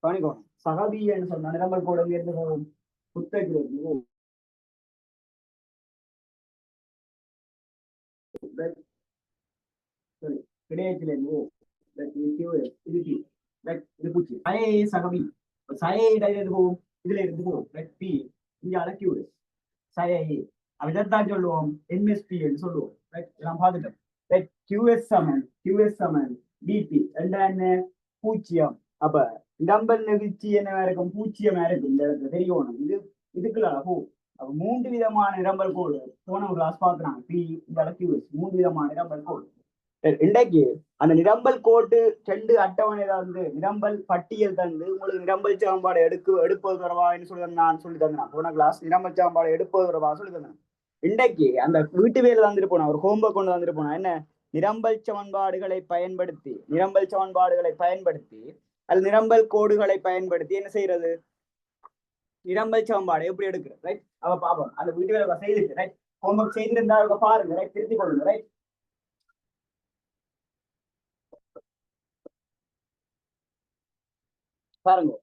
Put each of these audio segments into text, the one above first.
கவனிக்கணும். சகபி என்று சொன்ன நிரம்பல் கூட இருந்து போகும் புத்தகத்தில் கிடையத்திலிருந்து இது பூச்சி சயை சகபி சயை இருந்து போகும் இதுல இருந்து போகும் பி இங்கால கியூஎஸ் சயை இதைத்தான் சொல்லுவோம் எம்எஸ்பி என்று சொல்லுவோம். நான் பார்த்துட்டேன். கியூஎஸ் சமன் பிபி என்ன பூஜ்ஜியம். அப்ப நிரம்பல் நெகிழ்ச்சி என்ன இருக்கும்? பூஜ்ஜியமா இருக்கும். இந்த இடத்துல தெரியணும். இதுக்குள்ள போகும். அப்ப 3 விதமான நிரம்பல் கோடு போன ஒரு கிளாஸ் பாக்குறாங்க. பி இந்த கியூஎஸ் 3 விதமான நிரம்பல் கோடு. இன்றைக்கு அந்த நிரம்பல் கோட்டு 2 அட்டவணை வந்து நிரம்பல் பட்டியல் தந்து உங்களுக்கு நிரம்பல் சமன்பாடு எடுப்பது தொடர்பாக சொல்லி நான் சொல்லி தந்தேன். போன கிளாஸ் நிரம்பல் சமன்பாடு எடுப்பது தொடர்பாக சொல்லி தந்தேன். இன்றைக்கு அந்த வீட்டு வேலை வந்துட்டு போனா ஒரு ஹோம்ஒர்க் கொண்டு வந்துட்டு போனா என்ன நிரம்பல் சமன்பாடுகளை பயன்படுத்தி அது நிரம்பல் கோடுகளை பயன்படுத்தி என்ன செய்யறது? நிரம்பல் சமன்பாடு எப்படி எடுக்கிறது? ரைட். அவ பாப்போம். அந்த வீட்டு வேலை செய்திருக்கு. ரைட். ஹோம்ஒர்க் செய்திருந்தா பாருங்க. ரைட். திருத்திக் கொள்ளுங்க. ரைட். பாருங்க.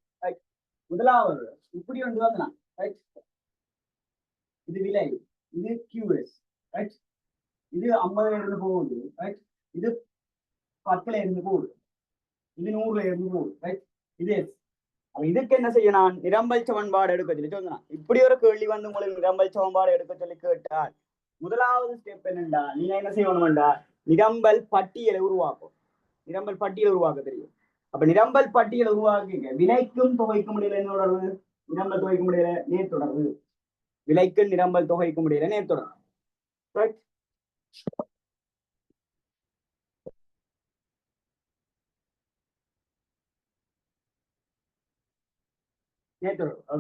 முதலாவது இப்படி ஒன்று தான். ரைட். இது விலை, இது கியூஎஸ். ரைட். இது 50 இருந்து போகுது. ரைட். இது 10 இருந்து போகுது. இது 100 இருந்து போகுது. ரைட். இது எஸ். அப்ப இதுக்கு என்ன செய்ய? நான் நிரம்பல் சமன்பாடு எடுக்க சொல்லி சொன்னா இப்படி ஒரு கேள்வி வந்து உங்களுக்கு நிரம்பல் சமன்பாடு எடுக்க சொல்லி கேட்டால் முதலாவது ஸ்டெப் என்னண்டா, நீங்க என்ன செய்யணும்டா நிரம்பல் பட்டியலை உருவாக்கும். நிரம்பல் பட்டியலை உருவாக்க தெரியும். அப்ப நிரம்பல் பட்டியலை உருவாக்க விலைக்கும் தொகைக்கும் இடையில என்ன தொடர்பு? நிரம்பல் தொகைக்கும் இடையில நேர் தொடர்பு. விலைக்கும் நிரம்பல் தொகைக்கும் இடையில நேர் தொடர்பு. ரைட்.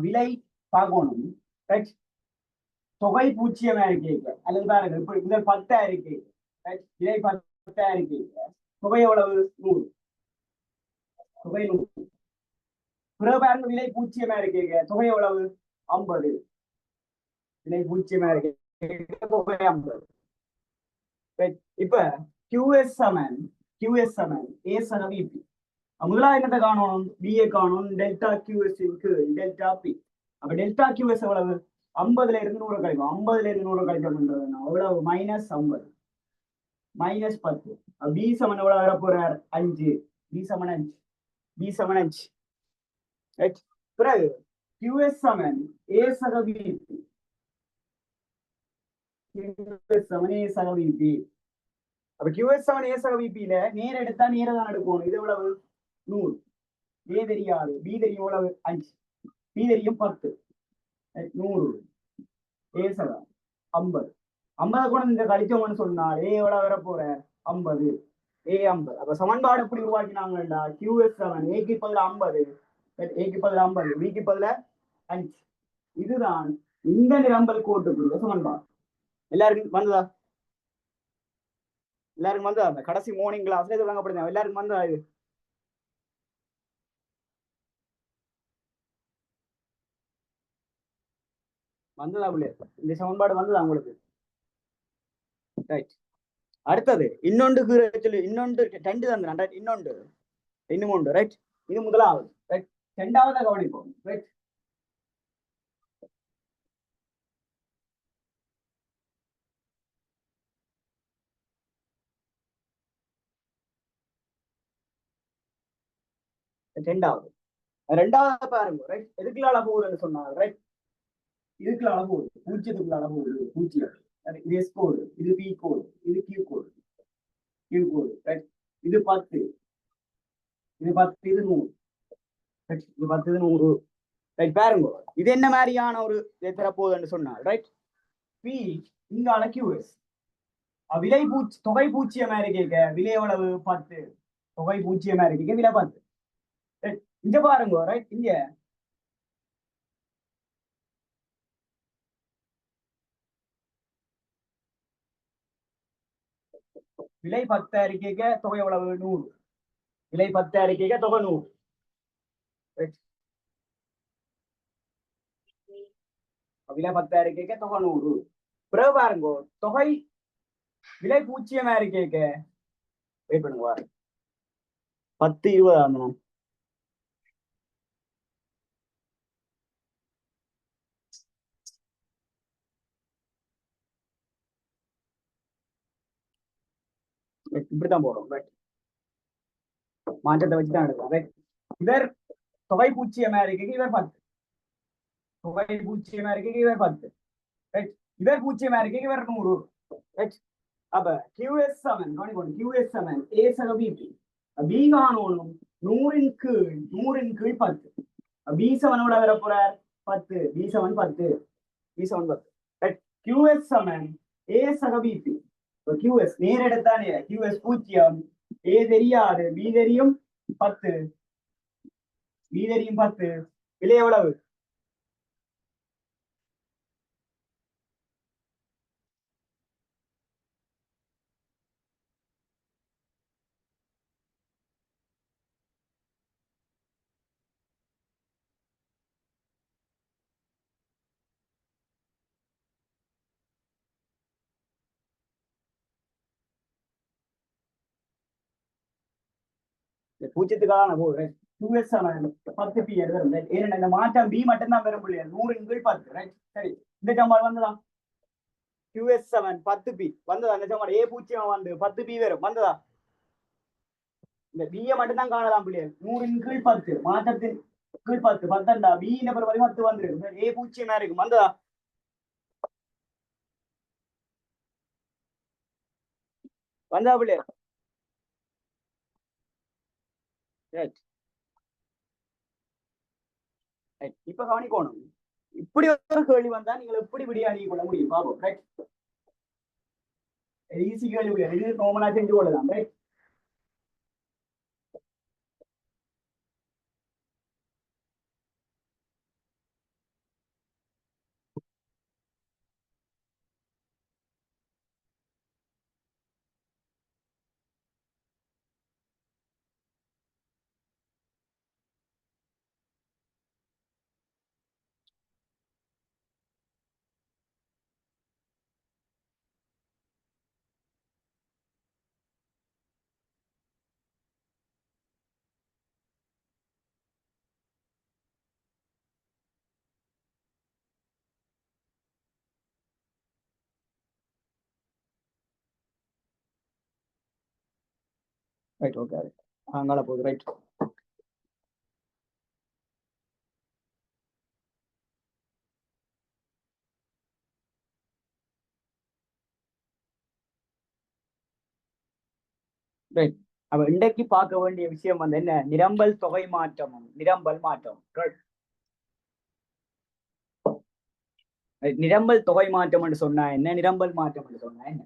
விலை பார்க்கணும். தொகை பூஜ்ஜியமா இருக்கு அல்லது பாருங்க இப்ப இந்த 10 இருக்கு. விலை 10 இருக்கு. தொகை எவ்வளவு? 100. தொகை 100. பிறகு பாருங்க விலை பூஜ்ஜியமா இருக்கு. தொகை எவ்வளவு? 50. விலை பூஜ்ஜியமா இருக்கு. தொகை 50. இப்ப கியூஎஸ் சமன் ஏ சம பிபி. முதலாவது என்னத்தை காணணும்? பிஏ காணணும். Delta QS delta P. அப்ப டெல்டா கியூஎஸ் எவ்வளவு? 50ல இருந்து 100 கழிக்கும். 50ல இருந்து 100 கழிக்கணும்ன்றதுனா எவ்வளவு? -50 -10. பி சமன் எவ்வளவு வர போறார்? 5. பி சமன் 5. பிறகு கியூஎஸ் சமன் ஏ சக பிபி. அப்ப கியூஎஸ் சமன் ஏ சக பிபியில நேர எடுத்தா நேர தான் எடுக்கணும். இது எவ்வளவு? 100. ஏ தெரியாது. பி தெரியும். எவ்வளவு? 5. பி தெரியும் 10. 100 ஏ சகா 50. 50 கூட இந்த கழிச்சோம்னு சொன்னால் ஏ எவ்வளவு வர போற? 50. ஏ 50. அப்ப சமன்பாடு எப்படி உருவாக்கினாங்கடா? கியூஎஸ் சமன் ஏக்கு பதில் 50, ஏக்கு பதில் 50, பிக்கு பதில் 5. இதுதான் இந்த நிரம்பல் கோட்டுக்குரிய சமன்பாடு. எல்லாருக்கும் வந்ததா? எல்லாருக்கும் வந்ததா? அந்த கடைசி மார்னிங் கிளாஸ்ல இது வழங்கப்படுது. எல்லாருக்கும் வந்ததா? இது வந்ததா? இந்த சமன்பாடு வந்ததா உங்களுக்கு? ரைட். அடுத்தது இன்னொன்று சொல்லி இன்னொன்று 2 தான். இன்னும் உண்டு. ரைட். இது முதலாவது. ரைட். 2வது கவனிப்போம். ரைட். ரெண்டாவது பாருங்க. ரைட். எதுக்குள்ள அளவுன்னு சொன்னாங்க? ரைட். இதுக்குள்ள அளவு பூஜ்ஜியத்துக்குள்ள அளவு 0. இது எஸ் கோடு, இது பி கோடு, இது கியூ கோடு. ரைட். இது 10, இது 10, இது 100. இது 10, இது 100. ரைட். பாருங்க இது என்ன மாதிரியான ஒரு தரப்போகுதுன்னு சொன்னால் ரைட். பி இங்கால கியூஎஸ். விலை தொகை பூஜ்ஜியமா இருக்க விலை எவ்வளவு? 10. தொகை பூஜ்ஜியமா இருக்க விலை 10. இங்க பாருங்க. ரைட். இங்க விலை 10 இருக்க தொகை எவ்வளவு? 100. விலை 10 இருக்க தொகை 100. விலை 10 இருக்க தொகை 100. பிறகு பாருங்க தொகை விலை பூஜ்ஜியமா இருக்க வெயிட் பண்ணுங்க. 10, 20 தான் போடும். ரைட், மாற்றத்தை வச்சுதான் எடுக்கலாம். ரைட், இவர் தொகை பூச்சியமா இருக்கு, இவர் 10. தொகை பூச்சியமா இருக்கு, இவர் 10. ரைட், இவர் பூச்சியமா இருக்கு, இவர் 100. ரைட், அப்ப QS சமன் QS சமன் A சக BP. B காணோனும் 100 கீழ் 10. B சமனோட வர போறார் 10. B சமன் 10. ரைட், QS சமன் A சக BP. QS நேர் எடுத்தானே QS 0, A தெரியாது, B தெரியும் 10. B தெரியும் 10. விலை எவ்வளவு? பூஜ்ஜியத்துக்கான போது QS சமன் 10 P வரும். ஏன்னா இந்த மாற்றம் B மட்டும்தான் வரும் முடியாது. 100 கீழ் 10. ரைட், சரி, இந்த சம்பாடு வந்ததா? QS சமன் 10 P வந்ததா? இந்த சம்பாடு A பூஜ்ஜியம் வந்து 10 P வரும் வந்ததா? இந்த B மட்டும்தான் காணலாம் பிள்ளைகள். 100 கீழ் 10 மாற்றத்தின் கீழ் 10 10 B நபர் வரை 10 வந்துருக்கு. A பூஜ்ஜியமா இருக்கும் வந்ததா? வந்தா பிள்ளைகள்? ரைட், இப்ப கவனிக்கணும். இப்படி ஒரு கேள்வி வந்தா நீங்கள் எப்படி விடியாடி கொள்ள முடியும் பாபம். ரைட், ஈஸி கேள்வி, இது நார்மலா செஞ்சு கொள்ளலாம். ரைட், ரைட், ஓகே, அங்கால போகுது. Right, right. அப்ப இன்றைக்கு பார்க்க வேண்டிய விஷயம் வந்து என்ன? நிரம்பல் தொகை மாற்றமும் நிரம்பல் மாற்றம். நிரம்பல் தொகை மாற்றம் என்று சொன்னா என்ன, நிரம்பல் மாற்றம் என்று சொன்னா என்ன?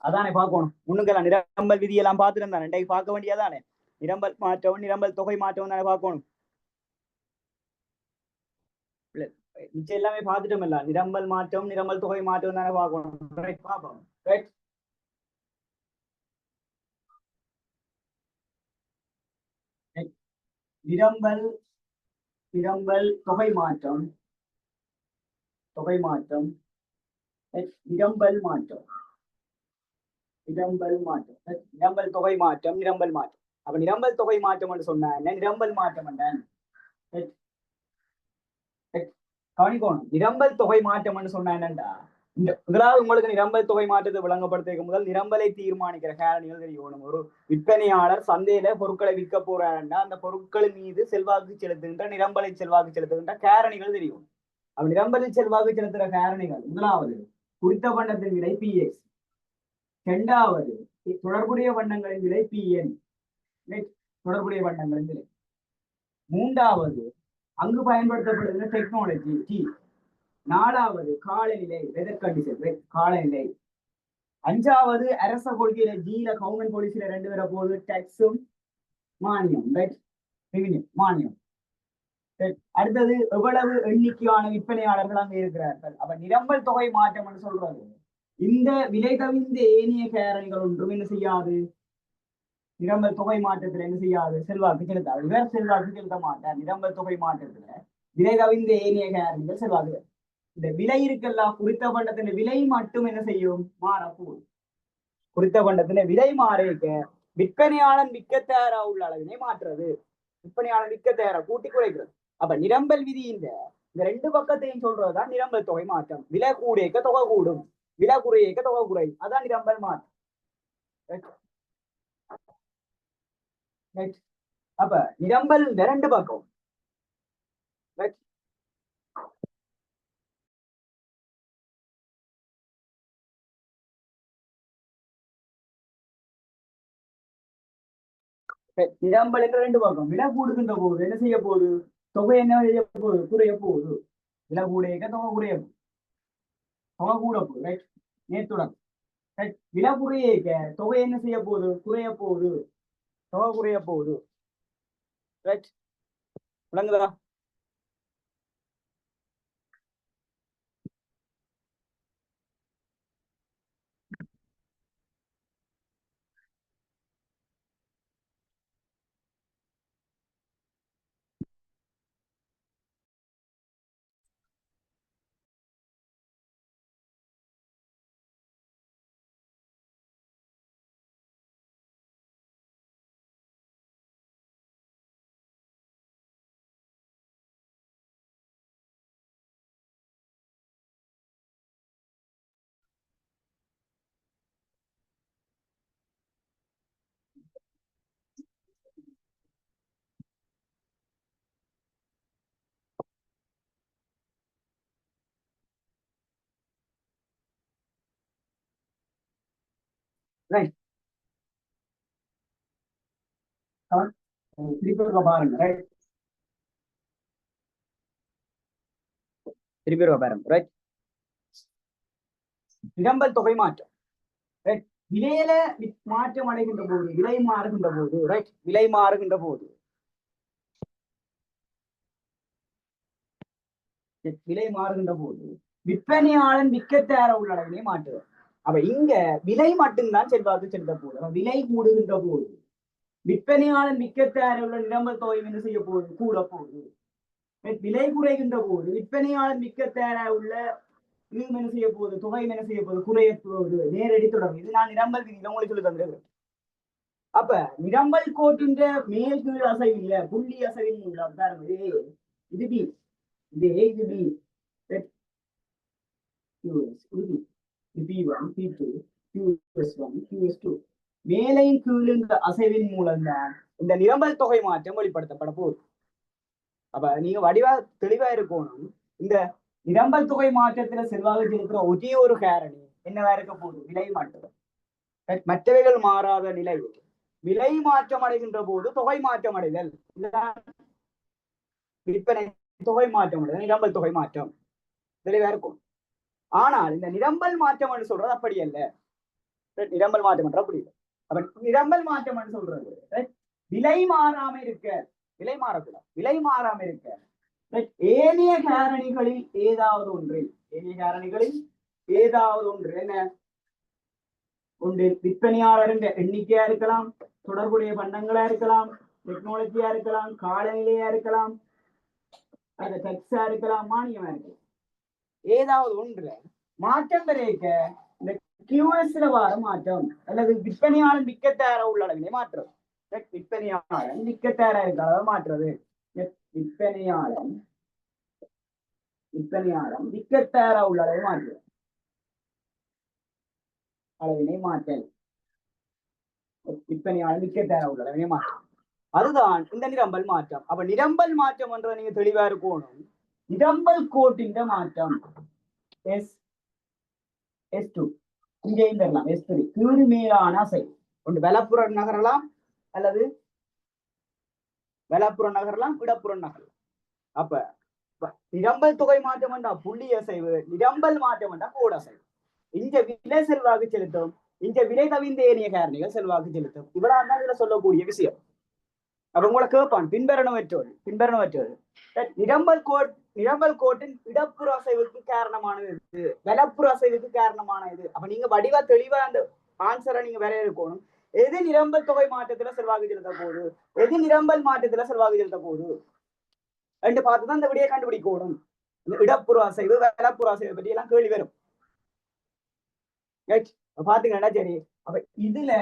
அதானே பார்க்கணும். முன்னுக்கெல்லாம் நிரம்பல் விதியெல்லாம் பார்த்துட்டு இருந்தானே, இன்றைக்கு பார்க்க வேண்டியதானே நிரம்பல் மாற்றம் நிரம்பல் தொகை மாற்றம் தானே பார்க்கணும். மிச்சம் எல்லாமே பார்த்துட்டோம் இல்ல, நிரம்பல் மாற்றம் நிரம்பல் தொகை மாற்றம் தானே பார்க்கணும். ரைட், பார்ப்போம். ரைட், நிரம்பல் தொகை மாற்றம் நிரம்பல் மாற்றம் நிரம்பல் தொகை மாற்றம் நிரம்பல் மாற்றம். அப்ப நிரம்பல் தொகை மாற்றம் என்று சொன்ன என்ன, நிரம்பல் மாற்றம் கவனிக்கணும். நிரம்பல் தொகை மாற்றம் என்று சொன்ன என்னண்டா, இந்த முதலாவது உங்களுக்கு நிரம்பல் தொகை மாற்றத்தை விளங்கப்படுத்த முதல் நிரம்பலை தீர்மானிக்கிற காரணிகள் தெரியணும். ஒரு விற்பனையாளர் சந்தையில பொருட்களை விற்க போறாருன்னா அந்த பொருட்களின் மீது செல்வாக்கு செலுத்துகின்ற நிரம்பலை செல்வாக்கு செலுத்துகின்ற காரணிகள் தெரியும். அப்ப நிரம்பலில் செல்வாக்கு செலுத்துகிற காரணிகள், முதலாவது குறித்த வண்ணத்தின் விலை PX, இரண்டாவது தொடர்புடைய வண்ணங்களின் விலை PN, தொடர்புடைய வண்ணங்களின் விலை, மூன்றாவது அங்கு பயன்படுத்தப்படுகிற டெக்னாலஜி T, நாலாவது காலநிலை வெதர் கண்டிஷன் காலநிலை, அஞ்சாவது அரச கொள்கையில Gல கவர்மெண்ட் பாலிசியில 2 வர போது டாக்ஸும் மானியம். மானியம். அடுத்தது எவ்வளவு எண்ணிக்கையான விற்பனையாளர்கள் அங்க இருக்கிறார்கள். அப்ப நிரம்பல் தொகை மாற்றம் என்று சொல்றது இந்த விலை கவிழ்ந்த ஏனைய காரணிகள் ஒன்றும் என்ன செய்யாது, நிரம்பல் தொகை மாற்றத்துல என்ன செய்யாது, செல்வாக்கு செலுத்தாது. இவர் செல்வாக்கு செலுத்த மாட்டார். நிரம்பல் தொகை மாற்றத்துல விலை கவிழ்ந்த ஏனைய காரணிகள் செல்வாக்கு. இந்த விலை இருக்கெல்லாம் குறித்த பண்டத்தின் விலை மட்டும் என்ன செய்யும், மாறப்போகுது. குறித்த பண்டத்தின் விலை மாறிக்க விற்பனையாளன் விற்க தயாரா உள்ள அளவினை மாற்றுறது, விற்பனையாளன் விற்க தயாரா கூட்டி குறைக்கிறது. அப்ப நிரம்பல் விதி இந்த 2 பக்கத்தையும் சொல்றதுதான் நிரம்பல் தொகை மாற்றம். விலை கூடியக்க தொகை கூடும், விலை குறையக்க தொகை குறையும், அதான் நிரம்பல் மாற்றம். ரைட். அப்ப நிரம்பல் ரெண்டு பக்கம். ரைட். நிரம்பல் என்ற ரெண்டு பக்கம். விலை கூடுகின்ற போது என்ன செய்ய போகுது? தொகை என்ன செய்ய போகுது? குறைய போகுது. விலை கூடையக்க தொகை குறைய போகுது. தொகை கூட போகுது. ரைட். நேத்துடன் ரைட். விலை குறையக்க தொகை என்ன செய்ய போகுது? குறைய போகுது. தொகை குறைய போகுது. ரைட். விளங்குதா? ரைட். திருப்பி பாருங்க. ரைட். திருப்பி பாருங்க. ரைட். நிரம்பல் தொகை மாற்றம். ரைட். விலையில மாற்றம் அடைகின்ற போது, விலை மாறுகின்ற போது, ரைட், விலை மாறுகின்ற போது, விலை மாறுகின்ற போது விற்பனையாளன் விற்க தயார உள்ள அளவினை மாற்றுவார். அப்ப இங்க விலை மட்டும்தான் செல்வாக்கு செலுத்த போகுது. விலை கூடுகின்ற போது விற்பனையாளன் விற்க தயார உள்ள நிரம்பல் தொகை என்ன செய்ய போகுது? கூட போகுது. விலை குறைகின்ற போது விற்பனையாளன் விற்க தயார உள்ள இது என்ன செய்ய போகுது? தொகை என்ன செய்ய போகுது? குறைய போகுது. நேரடி தொடர்பு. இது நான் நிரம்பல் விதியில உங்களுக்கு சொல்லி தந்திருக்கேன். அப்ப நிரம்பல் கோட்டின் மேல் கீழ் அசைவு இல்ல, புள்ளி அசைவின் மூலம் பாருங்க. இது பி, இது ஏ, இது B, P1, P2, QS1, QS2 மேலையும் கீழும் அசைவின் மூலம் தான் இந்த நிரம்பல் தொகை மாற்றம் வெளிப்படுத்தப்பட போகுது. அப்ப நீங்க வடிவா தெளிவா இருக்கணும். இந்த நிரம்பல் தொகை மாற்றத்துல செல்வாக்கு செலுத்துற ஒரே ஒரு காரணி என்னவா இருக்க போகுது? விலை மாற்றம். மற்றவைகள் மாறாத நிலை. விலை மாற்றம் அடைகின்ற போது தொகை மாற்றம் அடைதல், விற்பனை தொகை மாற்றம் அடைதல் நிரம்பல் தொகை மாற்றம் தெளிவா இருக்கும். ஆனால் இந்த நிரம்பல் மாற்றம் என்று சொல்றது அப்படி அல்ல. நிரம்பல் மாற்றம் என்ற அப்படி இல்லை. அப்ப நிரம்பல் மாற்றம் என்று சொல்றது விலை மாறாம இருக்க, விலை மாறக்கூடாது, விலை மாறாம இருக்க ஏனைய காரணிகளில் ஏதாவது ஒன்றில், ஏனைய காரணிகளில் ஏதாவது ஒன்று என்ன ஒன்று விற்பனையாளரின் எண்ணிக்கையா இருக்கலாம், தொடர்புடைய பண்டங்களா இருக்கலாம், டெக்னாலஜியா இருக்கலாம், காலநிலையா இருக்கலாம், அது டெக்ஸா இருக்கலாம், மானியமா இருக்கலாம். ஏதாவது ஒன்று மாற்றம் பெருக்க இந்த கியூஎஸ்ல வர மாற்றம் அல்லது விற்பனையாளன் விற்க தயாரா உள்ள அளவினை மாற்றம். விற்பனையாளன் விற்க தயாரா இருக்க அளவு மாற்றுறது. விற்பனையாளன் விற்க தயாரா உள்ள அளவை மாற்றுறது. அளவினை மாற்றல். விற்பனையாளன் விற்க தயாரா உள்ள அளவினை மாற்றம். அதுதான் இந்த நிரம்பல் மாற்றம். அப்ப நிரம்பல் மாற்றம் என்ற நீங்க தெளிவா இருக்கணும். நிரம்பல் கோட்டின் மாற்றம் S2 இங்கேயும் பெறலாம். S3 கீழ் மேலான அசை. ஒன்று வலப்புறம் நகரலாம் அல்லது வலப்புறம் நகரலாம், இடப்புறம் நகரலாம். அப்ப நிரம்பல் தொகை மாற்றம் என்றா புள்ளி அசைவு, நிரம்பல் மாற்றம் என்றா கோடு அசைவு. இந்த விலை செல்வாக்கு செலுத்தும், இந்த விலை தவிர்ந்த ஏனைய காரணிகள் செல்வாக்கு செலுத்தும். இவ்வளவு தான் இதுல சொல்லக்கூடிய விஷயம். அப்ப உங்களை கேட்பான் பின்பற்றோடு நிரம்பல் கோட்டின் இடப்புற அசைவுக்கு காரணமானது இது, வலப்புற அசைவுக்கு காரணமானது. அப்ப நீங்க வடிவா தெளிவா அந்த ஆன்சரை நீங்க வேற இருக்கணும். எது நிரம்பல் தொகை மாற்றத்துல செல்வாக்கு செலுத்த போகுது, எது நிரம்பல் மாற்றத்துல செல்வாக்கு செலுத்த போகுது ரெண்டு பார்த்துதான் இந்த விடையை கண்டுபிடிக்கணும். இடப்புற அசைவு, வலப்புற அசைவை பற்றி எல்லாம் கேள்வி வரும். பாத்தீங்கன்னா சரி. அப்ப இதுல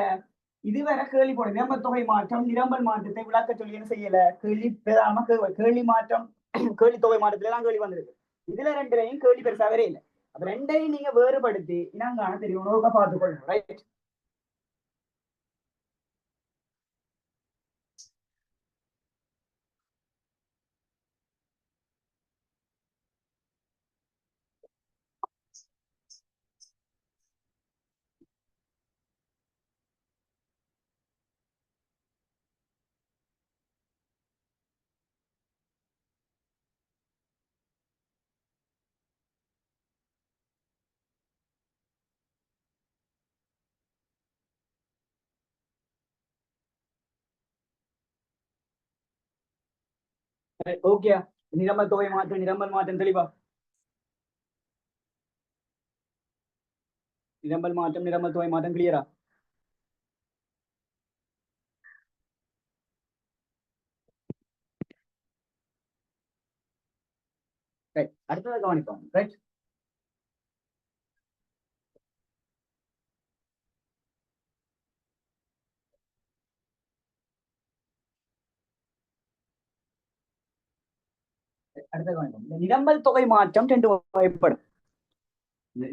இதுவரை கேள்வி போன நிரம்பல் தொகை மாற்றம், நிரம்பல் மாற்றத்தை விளக்க சொல்லி என்ன செய்யல, கேள்வி மாற்றம், கேள்வி தொகை மாற்றத்துல எல்லாம் கேள்வி வந்திருக்கு. இதுல ரெண்டுலையும் கேள்வி பெருசாவே இல்லை. அப்ப ரெண்டையும் நீங்க வேறுபடுத்தி இனங்கான தெரியும் பார்த்துக்கொள்ளணும். ரைட். ஓகே, நிரம்பல் தொகை மாற்றம், நிரம்பல் மாற்றம் தெளிவா? நிரம்பல் மாற்றம், நிரம்பல் தொகை மாற்றம் கிளியரா? ரைட், அடுத்ததை கவனிப்போம். ரைட், அடுத்த கவனிப்போம். இந்த நிரம்பல் தொகை மாற்றம் ரெண்டு வகைப்படும்.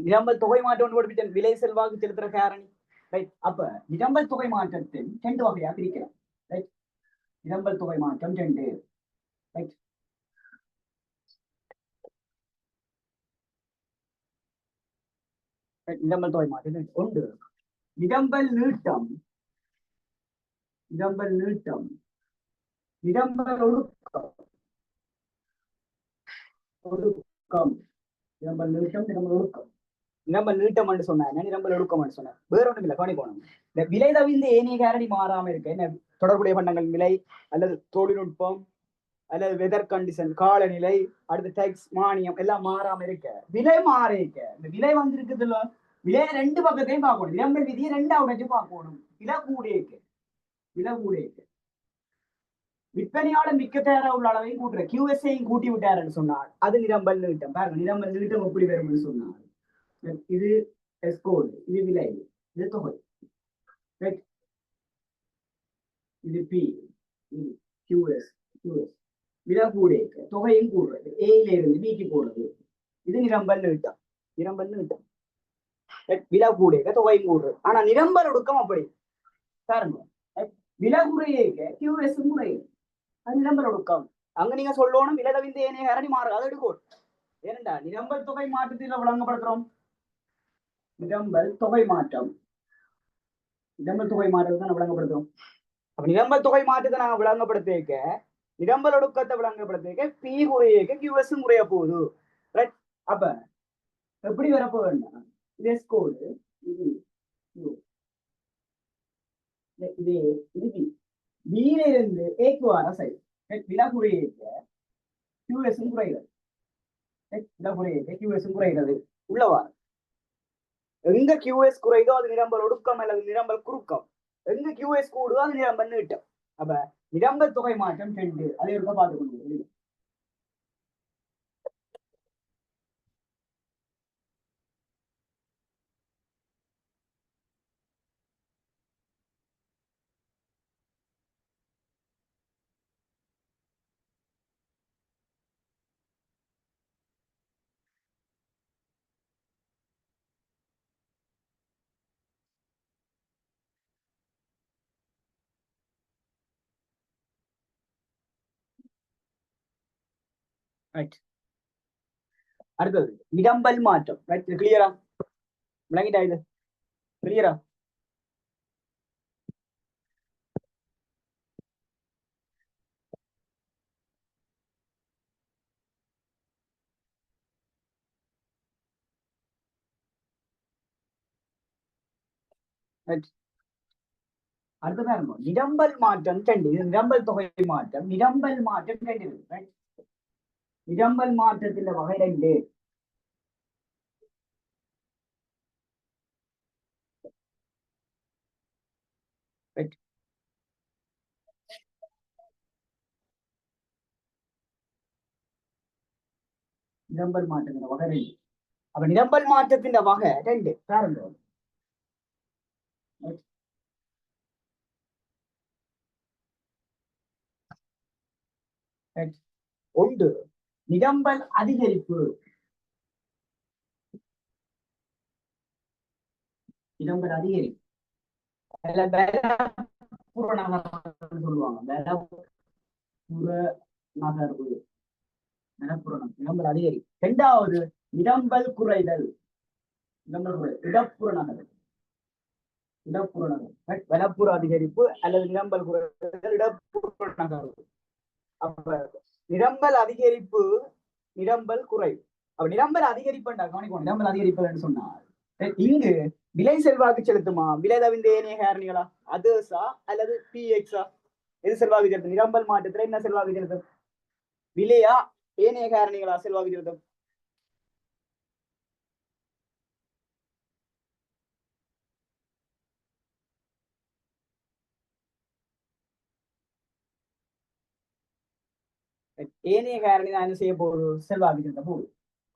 நிரம்பல் தொகை மாற்றம் ஒன்று விலை செல்வாக்கு செலுத்துற காரணி. ரைட், அப்ப நிரம்பல் தொகை மாற்றத்தில் ரெண்டு வகையா பிரிக்கலாம். ரைட், நிரம்பல் தொகை மாற்றம் ரெண்டு. ரைட், நிரம்பல் தொகை மாற்றம் ஒன்று நிரம்பல் நீட்டம், நிரம்பல் நீட்டம், நிரம்பல் ஒடுக்கம், ஒடுக்கம், நிரம்பல் நீட்டம், நிரம்பல் ஒடுக்கம். நிரம்பல் நீட்டம் என்று சொன்னாங்க, நிரம்பல் ஒடுக்கம் என்று சொன்னாங்க. வேற ஒன்றும் இல்லை, கவனிக்கணும். இந்த விலை தவிர்ந்து ஏனைய காரணி மாறாம இருக்கு. என்ன தொடர்புடைய பண்டங்கள் விலை அல்லது தொழில்நுட்பம் அல்லது வெதர் கண்டிஷன், காலநிலை, அடுத்து டேக்ஸ், மானியம் எல்லாம் மாறாம இருக்க, விலை மாற இருக்க. இந்த விலை வந்திருக்குதுல்ல, விலையை ரெண்டு பக்கத்தையும் பார்க்கணும். நிரம்பல் விதியை ரெண்டாவது வச்சு பார்க்கணும். விலை கூட இருக்கு, விலை கூட இருக்கு. விற்பனையாளர் மிக்க தயாரா உள்ள அளவையும் கூட்டுற கியூஎஸ்ஐயும் கூட்டி விட்டாருன்னு சொன்னார், அது நிரம்பல் நீட்டம். பாருங்க, நிரம்பல் நீட்டம் எப்படி வரும்னு சொன்னார். இது எஸ்கோடு, இது விலை, இது தொகை. இது பி, இது கியூஎஸ், கியூஎஸ் விலை கூட இருக்கு, தொகையும் கூடுறது, ஏல இருந்து பிக்கு போடுறது. இது நிரம்பல் நீட்டம், நிரம்பல் நீட்டம். விலை கூட இருக்க, தொகையும் கூடுறது. ஆனா நிரம்பல் ஒடுக்கம் அப்படி பாருங்க, விலை குறையேக்க கியூஎஸ் குறையும், அது நிரம்பல் ஒடுக்கம். அங்க நீங்க சொல்லணும் விலை தவிர்த்து ஏனைய காரணி மாறு, அதை எடுக்கணும். ஏனண்டா நிரம்பல் தொகை மாற்றத்தில் வழங்கப்படுத்துறோம். நிரம்பல் தொகை மாற்றம், நிரம்பல் தொகை மாற்றத்தை தான் வழங்கப்படுத்துறோம். அப்ப நிரம்பல் தொகை மாற்றத்தை நாங்க விளங்கப்படுத்திக்க, நிரம்பல் ஒடுக்கத்தை விளங்கப்படுத்திக்க பி குறையேக்க கியூஎஸ் குறைய போகுது. ரைட், அப்ப எப்படி வரப்போகுதுன்னா, இது எஸ்கோடு, இது இது இது பி, பியில இருந்து ஏக்கு வர சைடு விலை குறையேக்க கியூஎஸ் குறைகிறது, விலை குறையேக்க கியூஎஸ் குறைகிறது. உள்ளவாறு எங்க கியூஎஸ் குறைதோ அது நிரம்பல் ஒடுக்கம் அல்லது நிரம்பல் குறுக்கம். எங்க கியூஎஸ் கூடுதோ அது நிரம்பல் நீட்டம். அப்ப நிரம்பல் தொகை மாற்றம் ரெண்டு, அதை இருக்க பார்த்துக்கணும். ரைட், அடுத்தது நிரம்பல் மாற்றம். ரைட், கிளியரா? விளங்கிட்டா? இது கிளியரா? ரைட், அடுத்ததா இருக்கும் நிரம்பல் மாற்றம் ரெண்டு. இது நிரம்பல் தொகை மாற்றம், நிரம்பல் மாற்றம் ரெண்டு. ரைட், நிரம்பல் மாற்றத்தின் வகை ரெண்டு. ரைட், நிரம்பல் மாற்றத்தின் வகை ரெண்டு. அப்ப நிரம்பல் மாற்றத்தின் வகை ரெண்டு பாருங்க. ஒன்று நிரம்பல் அதிகரிப்பு, நிரம்பல் அதிகரிப்பு சொல்லுவாங்க, நகர்வு, நிரம்பல் அதிகரிப்பு. இரண்டாவது நிரம்பல் குறைதல், நிரம்பல் குறைதல், இடப்புற நகர்வு, இடப்புற நகர்வு, வலப்புற அதிகரிப்பு அல்லது நிரம்பல் குறைதல், இடப்புற நகர்வு. அப்ப நிரம்பல் அதிகரிப்பு, நிரம்பல் குறைவு. அப்ப நிரம்பல் அதிகரிப்புண்டா கவனிக்கணும். நிரம்பல் அதிகரிப்பு சொன்னார், இங்கு விலை செல்வாக்கு செலுத்துமா, விலை தவிர்ந்த ஏனைய காரணிகளா, அதர்ஸா அல்லது பிஎக்ஸா? எது செல்வாக்கு செலுத்தும்? நிரம்பல் மாற்றத்துல என்ன செல்வாக்கு செலுத்தும்? விலையா ஏனைய காரணிகளா செல்வாக்கு செலுத்தும்? ஏனைய காரணி தான் என்ன செய்ய போகுது? செல்வாக்கு செலுத்த போகுது.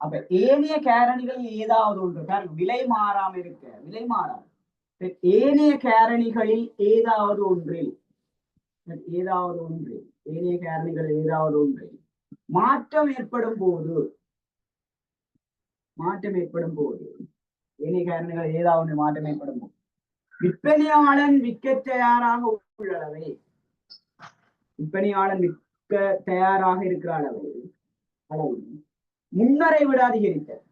அப்ப ஏனைய காரணிகள் ஏதாவது ஒன்று காரணம் விலை மாறாம இருக்க, விலை மாறாம ஏனைய காரணிகளில் ஏதாவது ஒன்றில் ஏதாவது ஒன்று ஏனைய காரணிகள் ஏதாவது ஒன்று மாற்றம் ஏற்படும் போது ஏனைய காரணிகள் ஏதாவது மாற்றம் ஏற்படும் போது விற்பனையாளன் விற்க தயாராக உள்ள அளவை விற்பனையாளன் விற்க தயாராக இருக்கிற அளவை முன்னரை விட அதிகரித்தல்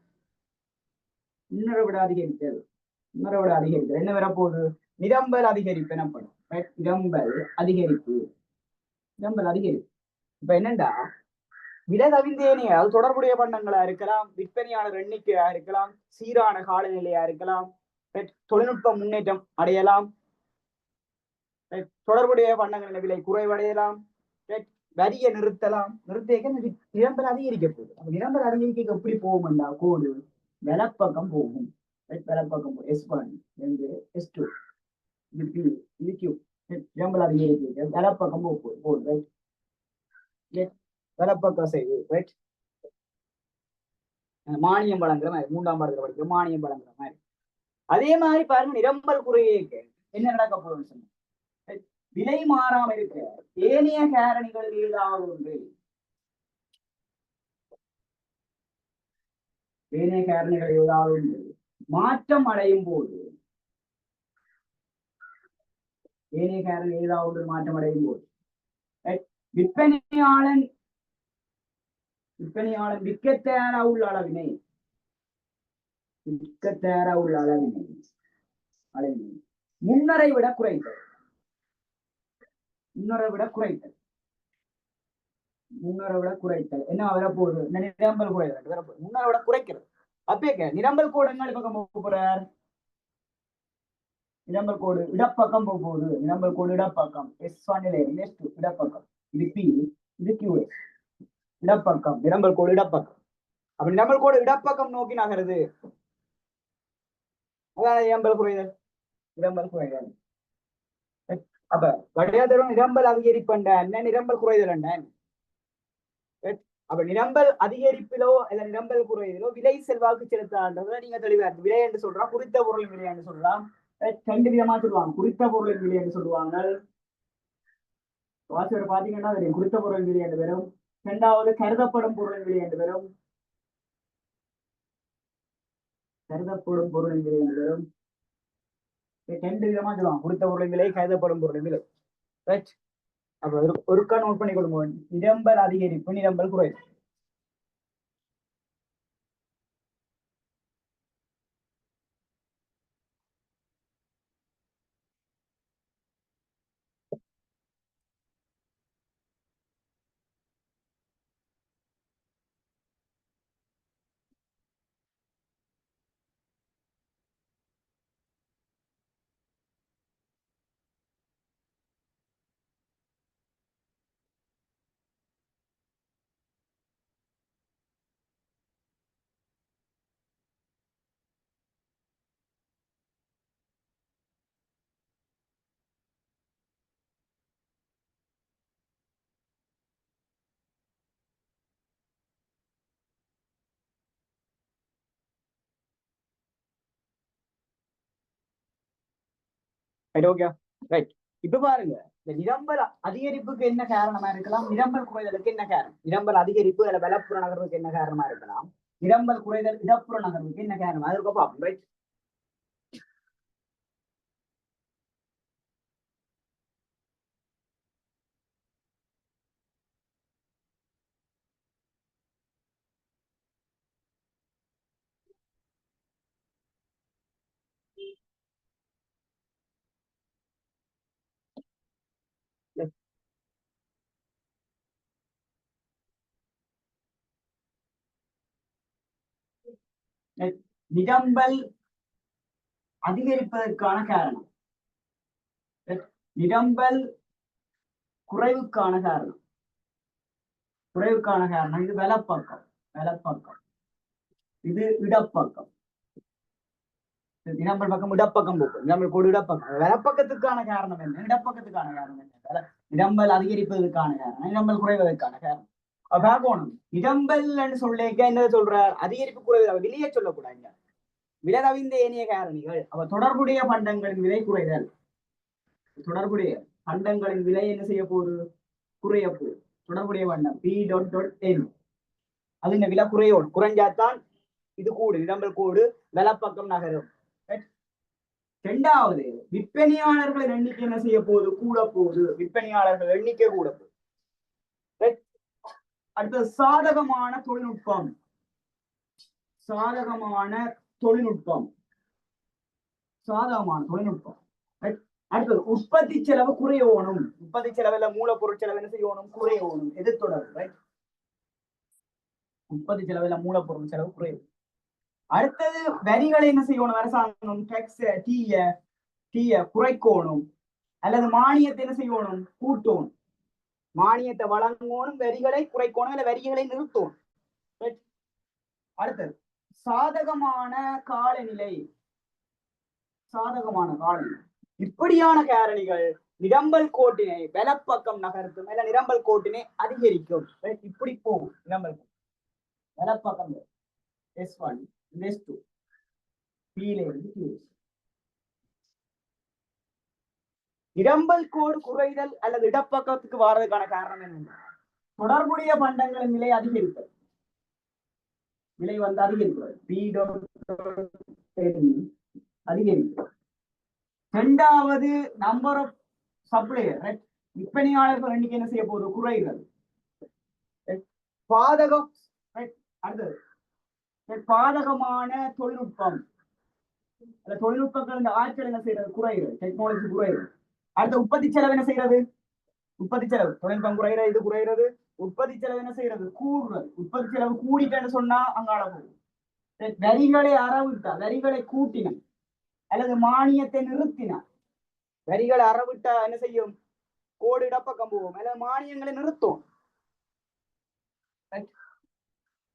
என்ன வரப்போகுது? நிரம்பல் அதிகரிப்பு எனப்படும். நிரம்பல் அதிகரிப்பு இப்ப என்னண்டா விலை தவிர்ந்தேனையா அது தொடர்புடைய பண்டங்களா இருக்கலாம், விற்பனையாளர் எண்ணிக்கையா இருக்கலாம், சீரான காலநிலையா இருக்கலாம், தொழில்நுட்ப முன்னேற்றம் அடையலாம், தொடர்புடைய பண்டங்களின் விலை குறைவடையலாம், வரியை நிறுத்தலாம். நிரம்பல் அதிகரிக்க போகுது. அப்ப நிரம்பல் அதிகரிக்க எப்படி போகும்டா? கோடு வலப்பக்கம் போகும். வலப்பக்கம் போகும். S1 S2 இது P இது Q. நிரம்பல் அதிகரிக்க வலப்பக்கம் போகுது. வலப்பக்கம் செய்து ரைட். மானியம் வழங்குற மாதிரி 3ஆம் பாடத்துல படிக்கிற மானியம் வழங்குற மாதிரி. அதே மாதிரி பாருங்க, நிரம்பல் குறையேக்க என்ன நடக்க போகுதுன்னு சொன்ன விலை மாறாம இருக்க ஏனைய காரணிகள் ஏதாவது ஒன்று மாற்றம் அடையும் போது விற்பனையாளன் விற்க தயாரா உள்ள அளவினை முன்னரை விட குறைத்தல் என்ன வரப்போகுது? நிரம்பல் குறைதல் முன்னரை விட குறைக்கிறது. அப்பேக்க நிரம்பல் கோடுங்கள் பக்கம் போறார். நிரம்பல் கோடு இடப்பக்கம் போகுது. நிரம்பல் கோடு இடப்பக்கம் S1 S2 இடப்பக்கம் இது P இது QS இடப்பக்கம். நிரம்பல் கோடு இடப்பக்கம். அப்ப நிரம்பல் கோடு இடப்பக்கம் நோக்கி நகருது. அதான் நிரம்பல் குறைதல். அப்ப வடையாதரும் நிரம்பல் அதிகரிப்பண்ட நிரம்பல் குறைதல் என்ன? அப்ப நிரம்பல் அதிகரிப்பிலோ இல்ல நிரம்பல் குறைதலோ விலை செல்வாக்கு செலுத்தான்றத நீங்க தெளிவா இருக்கு. விலை என்று சொல்றோம், குறித்த பொருளின் விலை என்று சொல்லலாம். 2 விதமா சொல்லுவாங்க. குறித்த பொருளின் விலை என்று சொல்லுவாங்க. வாசியோட பாத்தீங்கன்னா குறித்த பொருளின் விலை என்று வரும். 2வது கருதப்படும் பொருளின் விலை என்று வரும். பொருளின் விலை என்று வரும். 2 விதமா சொல்லுவாங்க. குறித்த பொருளின் விலை, கருதப்படும் பொருளின் விலை. ரைட். அப்ப ஒருக்கா நோட் பண்ணி கொடுங்க. நிரம்பல் அதிகரிப்பு, நிரம்பல் குறைவு. ரைட். இப்ப பாருங்க, இந்த நிரம்பல் அதிகரிப்புக்கு என்ன காரணமா இருக்கலாம்? நிரம்பல் குறைதலுக்கு என்ன காரணம்? நிரம்பல் அதிகரிப்பு அல்ல வலப்புற நகர்வுக்கு என்ன காரணமா இருக்கலாம்? நிரம்பல் குறைதல் இடப்புற நகர்வுக்கு என்ன காரணம்? அதற்கு பார்ப்போம். ரைட். நிரம்பல் அதிகரிப்பதற்கான காரணம், நிரம்பல் குறைவுக்கான காரணம். குறைவுக்கான காரணம் இது வலப்பக்கம். வலப்பக்கம் இது இடப்பக்கம். நம்ம பக்கம் இடப்பக்கம் போகும். நம்ம கூட இடப்பக்கம். வலப்பக்கத்துக்கான காரணம் என்ன? இடப்பக்கத்துக்கான காரணம் என்ன? இடம்பல் அதிகரிப்பதற்கான காரணம், இடம்பல் குறைவதற்கான காரணம். பார்க்கணும். இடம்பல் சொல்லிக்க என்ன சொல்றார்? அதிகரிப்பு குறைவு விலையை சொல்லக்கூடாது. விலகவிந்த ஏனைய காரணிகள் அவ தொடர்புடைய பண்டங்களின் விலை குறைதல். தொடர்புடைய பண்டங்களின் விலை என்ன செய்ய போகுது? குறைய போகுது. தொடர்புடைய பண்டம் P.N அது இந்த விலை குறையோடு குறைஞ்சாத்தான் இது கூடு, இடம்பல் கூடு, வலப்பக்கம் நகரும். இரண்டாவது, விற்பனையாளர்களின் எண்ணிக்கை என்ன செய்ய போகுது? கூட போகுது. விற்பனையாளர்கள் எண்ணிக்கை கூட போகுது. அடுத்தது சாதகமான தொழில்நுட்பம். சாதகமான தொழில்நுட்பம். சாதகமான தொழில்நுட்பம். அடுத்தது உற்பத்தி செலவு குறையணும். உற்பத்தி செலவுல மூலப்பொருள் செலவு என்ன செய்யணும்? குறையணும். எது தொடர்பு? உற்பத்தி செலவுல மூலப்பொருள் செலவு குறையும். அடுத்தது வரிகளை என்ன செய்யணும்? அரசாங்கம் டேக்ஸ் டீய குறைக்கணும் அல்லது மானியத்தை என்ன செய்யணும்? கூட்டணும். மானியத்தை வழங்கணும், வரிகளை குறைக்கணும், இல்ல வரிகளை நிறுத்தணும். அடுத்தது சாதகமான காலநிலை. சாதகமான காலநிலை. இப்படியான காரணிகள் நிரம்பல் கோட்டினை வலப்பக்கம் நகர்த்தும், இல்ல நிரம்பல் கோட்டினை அதிகரிக்கும். இப்படி போகும் நிரம்பல் வலப்பக்கம் S1 S2 P இருந்து Q. நிரம்பல் கோடு குறைதல் அல்லது இடப்பக்கத்துக்கு வாரதுக்கான காரணம் என்ன? தொடர்புடைய பண்டங்களின் விலை அதிகரித்தல். விலை வந்து அதிகரிக்கிறது. அதிகரிக்கிறது. இரண்டாவது நம்பர் ஆஃப் சப்ளையர், விற்பனையாளர்கள் எண்ணிக்கை என்ன செய்ய போகுது? குறைகிறது. பாதகம். அடுத்தது பாதகமான தொழில்நுட்பம். அந்த தொழில்நுட்பங்கள் இந்த ஆட்கள் என்ன செய்யறது? குறைகிறது. டெக்னாலஜி குறைகிறது. அடுத்த உற்பத்தி செலவு என்ன செய்யறது? உற்பத்தி செலவு தொழில்நுட்பம் குறைகிறது, இது குறைகிறது. உற்பத்தி செலவு என்ன செய்யறது? கூடுறது. உற்பத்தி செலவு கூடிட்டேன்னு சொன்னா அங்கால போகும். வரிகளை அறவிட்டா, வரிகளை கூட்டின அல்லது மானியத்தை நிறுத்தின. வரிகளை அறவிட்டா என்ன செய்யும்? கோடு இடப்பக்கம் போகும், அல்லது மானியங்களை நிறுத்தும்.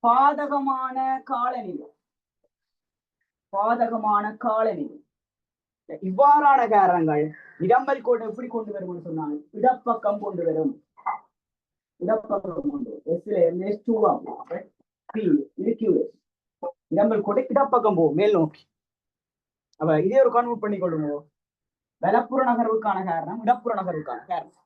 பாதகமான காலநிலை. பாதகமான காலநிலை. இவ்வாறான காரணங்கள் இடம்பல் கோட்டை எப்படி கொண்டு வரும் சொன்னால் இடப்பக்கம் கொண்டு வரும். இடப்பக்கம் கொண்டு இடம்பல் கோட்டை இடப்பக்கம் போகும், மேல் நோக்கி. அப்ப இதே ஒரு கன்வெர்ட் பண்ணி கொள்ளுங்க. வலப்புற நகர்வுக்கான காரணம் இடப்புற நகர்வுக்கான காரணம்.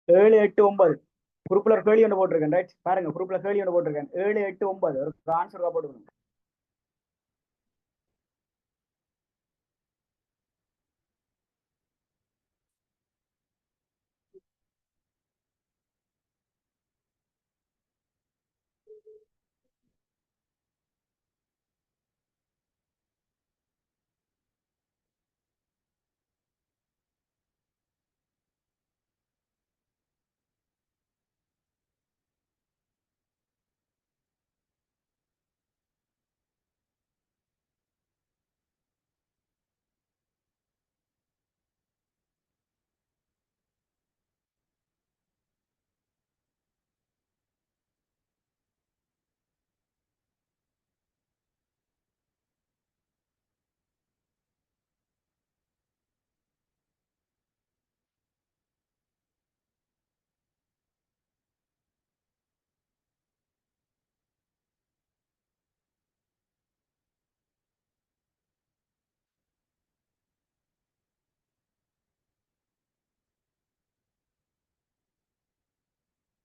7 8 9 குரூப்ல ஒரு கேள்வி ஒன்று போட்டிருக்கேன் ரைட் பாருங்க குரூப்ல கேள்வி ஒன்று போட்டிருக்கேன் 7 8 9 ஒரு ஆன்சர் போட்டுக்கணும்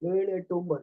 7 8 9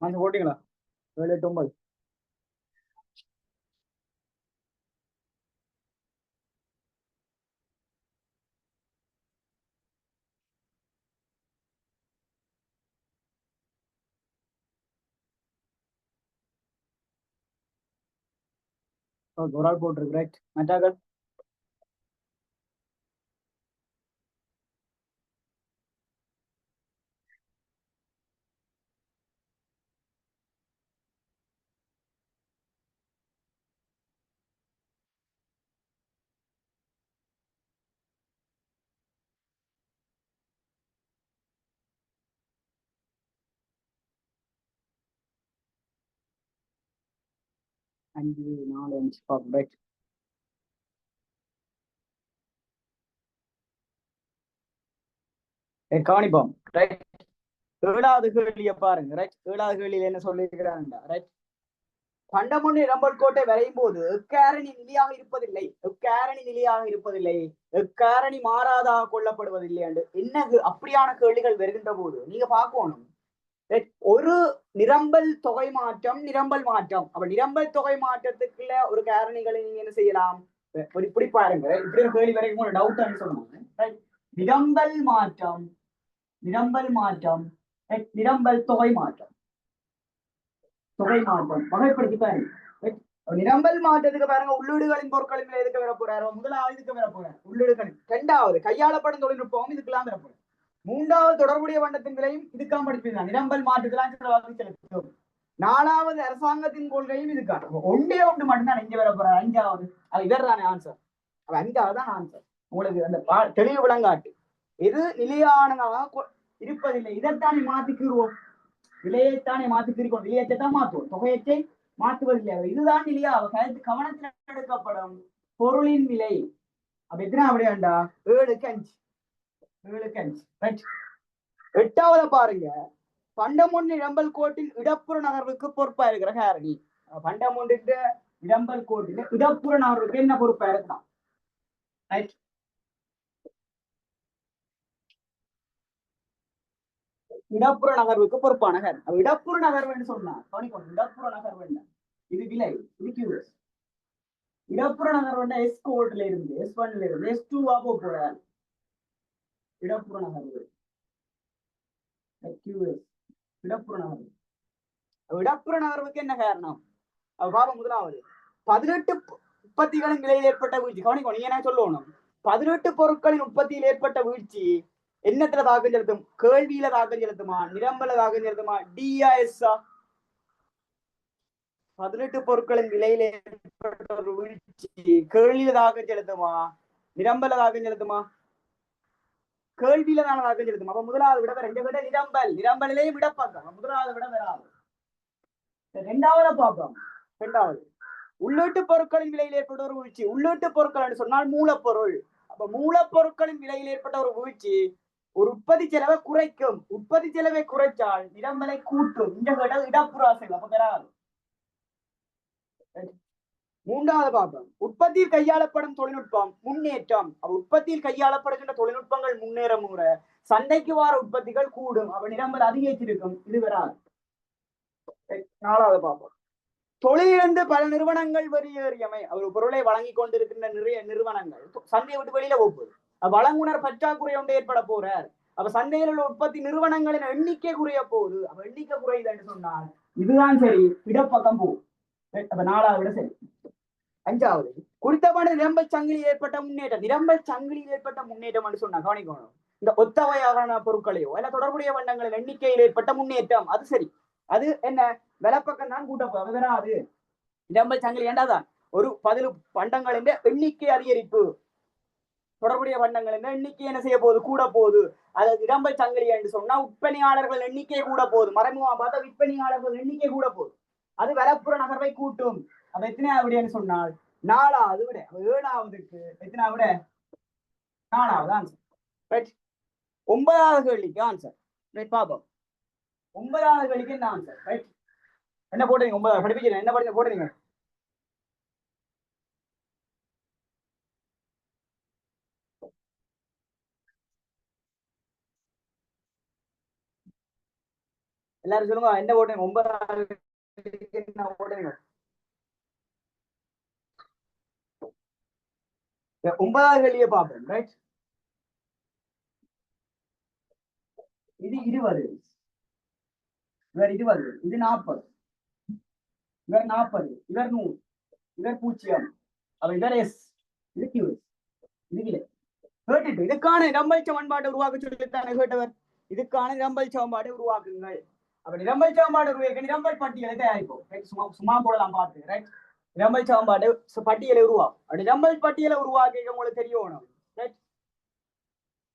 ஆன்சர் போட்டீங்களா 7 8 9 ஒரு ஆள் போட்டிருக்கு ரைட் மற்றாக்கள் அஞ்சு 4 5 பார்ப்போம் ரைட் கவனிப்போம் ரைட் 7வது கேள்வியை பாருங்க ரைட் 7வது கேள்வியில என்ன சொல்லியிருக்கிறாங்க ரைட் பண்டமுன் நிரம்பற்கோட்டை வரையும் போது எக்காரணி நிலையாக இருப்பதில்லை எக்காரணி நிலையாக இருப்பதில்லை எக்காரணி மாறாதாக கொள்ளப்படுவதில்லை என்று என்ன அப்படியான கேள்விகள் வருகின்ற போது நீங்க பார்க்கணும் ஒரு நிரம்பல் தொகை மாற்றம் நிரம்பல் மாற்றம் அப்ப நிரம்பல் தொகை மாற்றத்துக்குள்ள ஒரு காரணிகளை நீங்க என்ன செய்யலாம் இப்படி பாருங்க இப்படி ஒரு கேள்வி வரைக்கும் ஒரு டவுட் சொல்லுவாங்க நிரம்பல் மாற்றம் நிரம்பல் மாற்றம் நிரம்பல் தொகை மாற்றம் வகைப்படுத்தி பாருங்க நிரம்பல் மாற்றத்துக்கு பாருங்க உள்ளீடுகளின் பொருட்களின் எதுக்கு வர போறாரோ முதலாவது இதுக்கு வர போறாரு உள்ளீடுகளின் 2வது கையாளப்படும் தொழில்நுட்பமும் இதுக்கெல்லாம் வர போறாரு 3வது தொடர்புடைய வண்டத்தின் விலையும் இதுக்காக படிப்பீங்க நிரம்பல் மாற்றத்தெல்லாம் செலுத்தும் 4வது அரசாங்கத்தின் கொள்கையும் இதுக்காக ஒன்றே ஒன்று மட்டும்தான் இங்க வர போறாரு 5வது அது இவர் தானே ஆன்சர் அப்ப 5வது தான் ஆன்சர் உங்களுக்கு அந்த தெளிவு விளங்காட்டு எது நிலையானதாக இருப்பதில்லை இதைத்தானே மாத்திக்கிடுவோம் விலையைத்தானே மாத்திக்கிருக்கோம் விலையத்தை தான் மாற்றுவோம் தொகையத்தை மாற்றுவதில்லை இதுதான் நிலையா கவனத்தில் எடுக்கப்படும் பொருளின் விலை அப்ப எத்தனை அப்படியாண்டா 7க்கு 5 7க்கு 5 ரைட். 8வது பாருங்க, பண்டமுன் நிரம்பல் கோட்டின் இடப்புற நகர்வுக்கு பொறுப்பா இருக்கிற காரணி. பண்டமுன்ட்டு இடம்பல் கோட்டின் இடப்புற நகர்வுக்கு என்ன பொறுப்பா இருக்கலாம்? ரைட். இடப்புற நகர்வுக்கு பொறுப்பான காரணி. இடப்புற நகர்வுன்னு சொன்னா கவனிக்கணும். இடப்புற நகர்வு என்ன? இது விலை, இது கியூஎஸ். இடப்புற நகர்வுன்னா எஸ் கோட்ல இருந்து S1ல இருந்து S2 போற இடப்புற நகர்வு கியூஎஸ். இடப்புற நகர்வு. இடப்புற நகர்வுக்கு என்ன காரணம்? பாவம் முதலாவது 18 உற்பத்திகளின் விலையில் ஏற்பட்ட வீழ்ச்சி. கவனிக்கணும், நீங்க என்ன சொல்லணும்? 18 பொருட்களின் உற்பத்தியில் ஏற்பட்ட வீழ்ச்சி என்னத்துல தாக்கம் செலுத்தும்? கேள்வியில தாக்கம் செலுத்துமா, நிரம்பல தாக்கம் செலுத்துமா, டிஆர்எஸ்ஆ? 18 பொருட்களின் விலையில ஏற்பட்ட ஒரு வீழ்ச்சி கேள்வியில தாக்கம் செலுத்துமா, நிரம்பல தாக்கம் செலுத்துமா? கேள்வியில தான தாக்கம் செலுத்துமா. அப்ப முதலாவது விட ரெண்டு விட நிரம்பல், நிரம்பலிலேயே விட பார்க்கலாம். முதலாவது விட வராது. ரெண்டாவது பார்ப்போம். ரெண்டாவது உள்ளீட்டு பொருட்களின் விலையில் ஏற்பட்ட ஒரு வீழ்ச்சி. உள்ளீட்டு பொருட்கள் சொன்னால் மூலப்பொருள். அப்ப மூலப்பொருட்களின் விலையில் ஏற்பட்ட ஒரு வீழ்ச்சி ஒரு உற்பத்தி செலவை குறைக்கும். உற்பத்தி செலவை குறைச்சால் நிரம்பலை கூட்டும். இந்த இடப்புறாசல் அப்ப பெறாது. மூன்றாவது பார்ப்போம், உற்பத்தியில் கையாளப்படும் தொழில்நுட்பம் முன்னேற்றம். உற்பத்தியில் கையாளப்படுகின்ற தொழில்நுட்பங்கள் முன்னேற முறை சந்தைக்கு வார உற்பத்திகள் கூடும். அப்ப நிரம்பல் அதிகரிச்சிருக்கும். இது வராது. நாலாவது பார்ப்போம், தொழிலிருந்து பல நிறுவனங்கள் வெளியேறியமை. அவர் பொருளை வழங்கி கொண்டிருக்கின்ற நிறைய நிறுவனங்கள் சந்தையை விட்டு வெளியில போகுது. வழங்குனர் பற்றாக்குறை ஒன்று ஏற்பட போறார். அப்ப சந்தையில் உள்ள உற்பத்தி நிறுவனங்களின் எண்ணிக்கை குறைய போகுது. அப்ப எண்ணிக்கை குறையுது என்று சொன்னால் இதுதான் சரி, இடப்பக்கம் போகும். அப்ப நாலாவது விட சரி. அஞ்சாவது, குறித்தமான நிரம்பல் சங்கிலி ஏற்பட்ட முன்னேற்றம். நிரம்பல் சங்கிலியில் ஏற்பட்ட முன்னேற்றம் என்று சொன்னா கவனிக்கணும், இந்த ஒத்த வகையான பொருட்களையோ அல்ல தொடர்புடைய வண்ணங்களின் எண்ணிக்கையில் ஏற்பட்ட முன்னேற்றம். அது சரி, அது என்ன விலப்பக்கம் தான் கூட்ட போகுது. வராது. நிரம்பல் சங்கிலி ஏண்டாதான் ஒரு 10 பண்டங்களின் எண்ணிக்கை அதிகரிப்பு, தொடர்புடைய வண்ணங்களின் எண்ணிக்கை என்ன செய்ய போகுது? கூட போகுது. அது நிரம்பல் சங்கிலி என்று சொன்னா விற்பனையாளர்கள் எண்ணிக்கை கூட போகுது. மறைமுகமா பார்த்தா விற்பனையாளர்கள் எண்ணிக்கை கூட போகுது. அது வலப்புற நகர்வை கூட்டும். அப்ப எத்தனையாவது விடைன்னு சொன்னால் நாலாவது விட. 7வதுக்கு எத்தனாவது விட? 4வது ஆன்சர். ரைட். 9வது கேள்விக்கு ஆன்சர். ரைட், பாப்போம். 9வது கேள்விக்கு என்ன ஆன்சர்? ரைட், என்ன போடுறீங்க? 9வது படிப்பிக்கிறேன். என்ன படிக்க போடுறீங்க? எல்லாரும் சொல்லுங்க, என்ன போடுறீங்க? 9வது என்ன போடுறீங்க? 9வது கேள்வியை பார்ப்போம். ரைட், இது 20, இவர் 20, இது 40, இவர் 40, இவர் 100, இவர் 0. அப்ப இவர் எஸ், இது கியூஎஸ், இது விலை. கேட்டுட்டு இதுக்கான நிரம்பல் சமன்பாட்டை உருவாக்க சொல்லித்தானே கேட்டவர். இதுக்கான நிரம்பல் சமன்பாட்டை உருவாக்குங்கள். அப்ப நிரம்பல் சமன்பாடு உருவாக்க நிரம்பல் பட்டியலை தயாரிப்போம். சும்மா போடலாம் பார்த்து. ரைட், நிரம்பல் சமன்பாடு பட்டியலை உருவாக்கும். அப்படி நிரம்பல் பட்டியலை உருவாக்க உங்களுக்கு தெரியணும். ரைட்,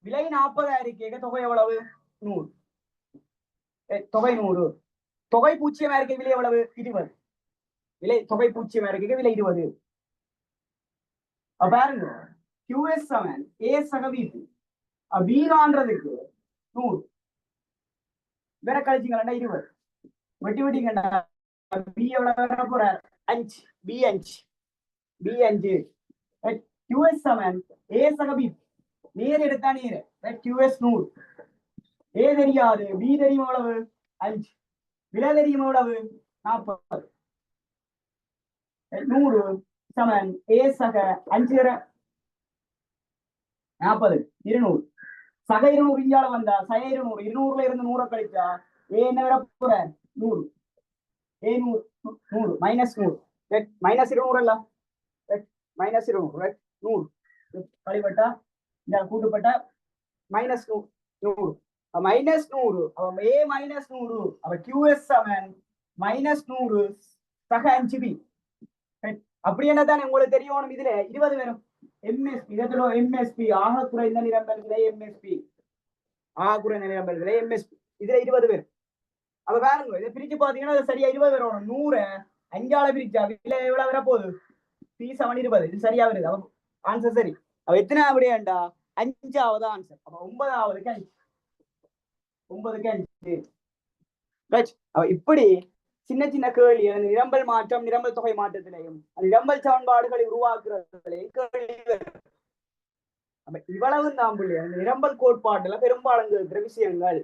விலை 40,000 தொகை எவ்வளவு? 100. தொகை 100. தொகை 0 இருக்க விலை எவ்வளவு? 20. விலை தொகை 0 இருக்க விலை 20. பாருங்க, QS சமன் A சக B. B காண்றதுக்கு 100. வேற கழிச்சிங்களா 20. வெட்டி வெட்டிங்கண்டா B எவ்வளவு போற? 5. B 5. B 5. QS சமன் A சக B. நேர் எடுத்தா நேர். QS 100. A தெரியாது, B தெரியும் எவ்வளவு? 5. விலை தெரியும் எவ்வளவு? 40. 100 சமன் A சக 5 40, 200. சக 200 இஞ்சால வந்தா சக 200, 200ல இருந்து 100 கழிச்சா A என்ன விட போற? 100. A 100 minus 100. மைனஸ் 200 அல்ல, மைனஸ் 200. 100 கழிப்பட்டா இந்த கூட்டுப்பட்டா மைனஸ் 100. மைனஸ் 100. A minus 100. அப்ப QS சமன் மைனஸ் 100 சக 5B. அப்படி என்ன தானே உங்களுக்கு தெரியணும். இதுல 20 வேணும். MSP, இதோட MSP ஆக குறைந்த நிரம்பல் விலை MSP, ஆக குறைந்த நிரம்பல் விலை MSP. இதுல 20 பேர். அப்ப பாருங்க, இதை பிரிச்சு பாத்தீங்கன்னா சரியா 20 வரணும். 100 5ஆல பிரிச்சா விலை எவ்வளவு வர போகுது? P7 20. இது சரியா வருது. ஆன்சர் சரி. அவ எத்தனை அப்படியாண்டா அஞ்சாவது ஆன்சர். அப்ப 9க்கு 5, 9க்கு 5. ரைட். இப்படி சின்ன சின்ன கேள்வி நிரம்பல் மாற்றம், நிரம்பல் தொகை மாற்றத்திலையும் நிரம்பல் சமன்பாடுகளை உருவாக்குறதுலையும் கேள்வி. அப்ப இவ்வளவு தான் நிரம்பல் கோட்பாடுல பெரும்பாலும் இருக்கிற விஷயங்கள்.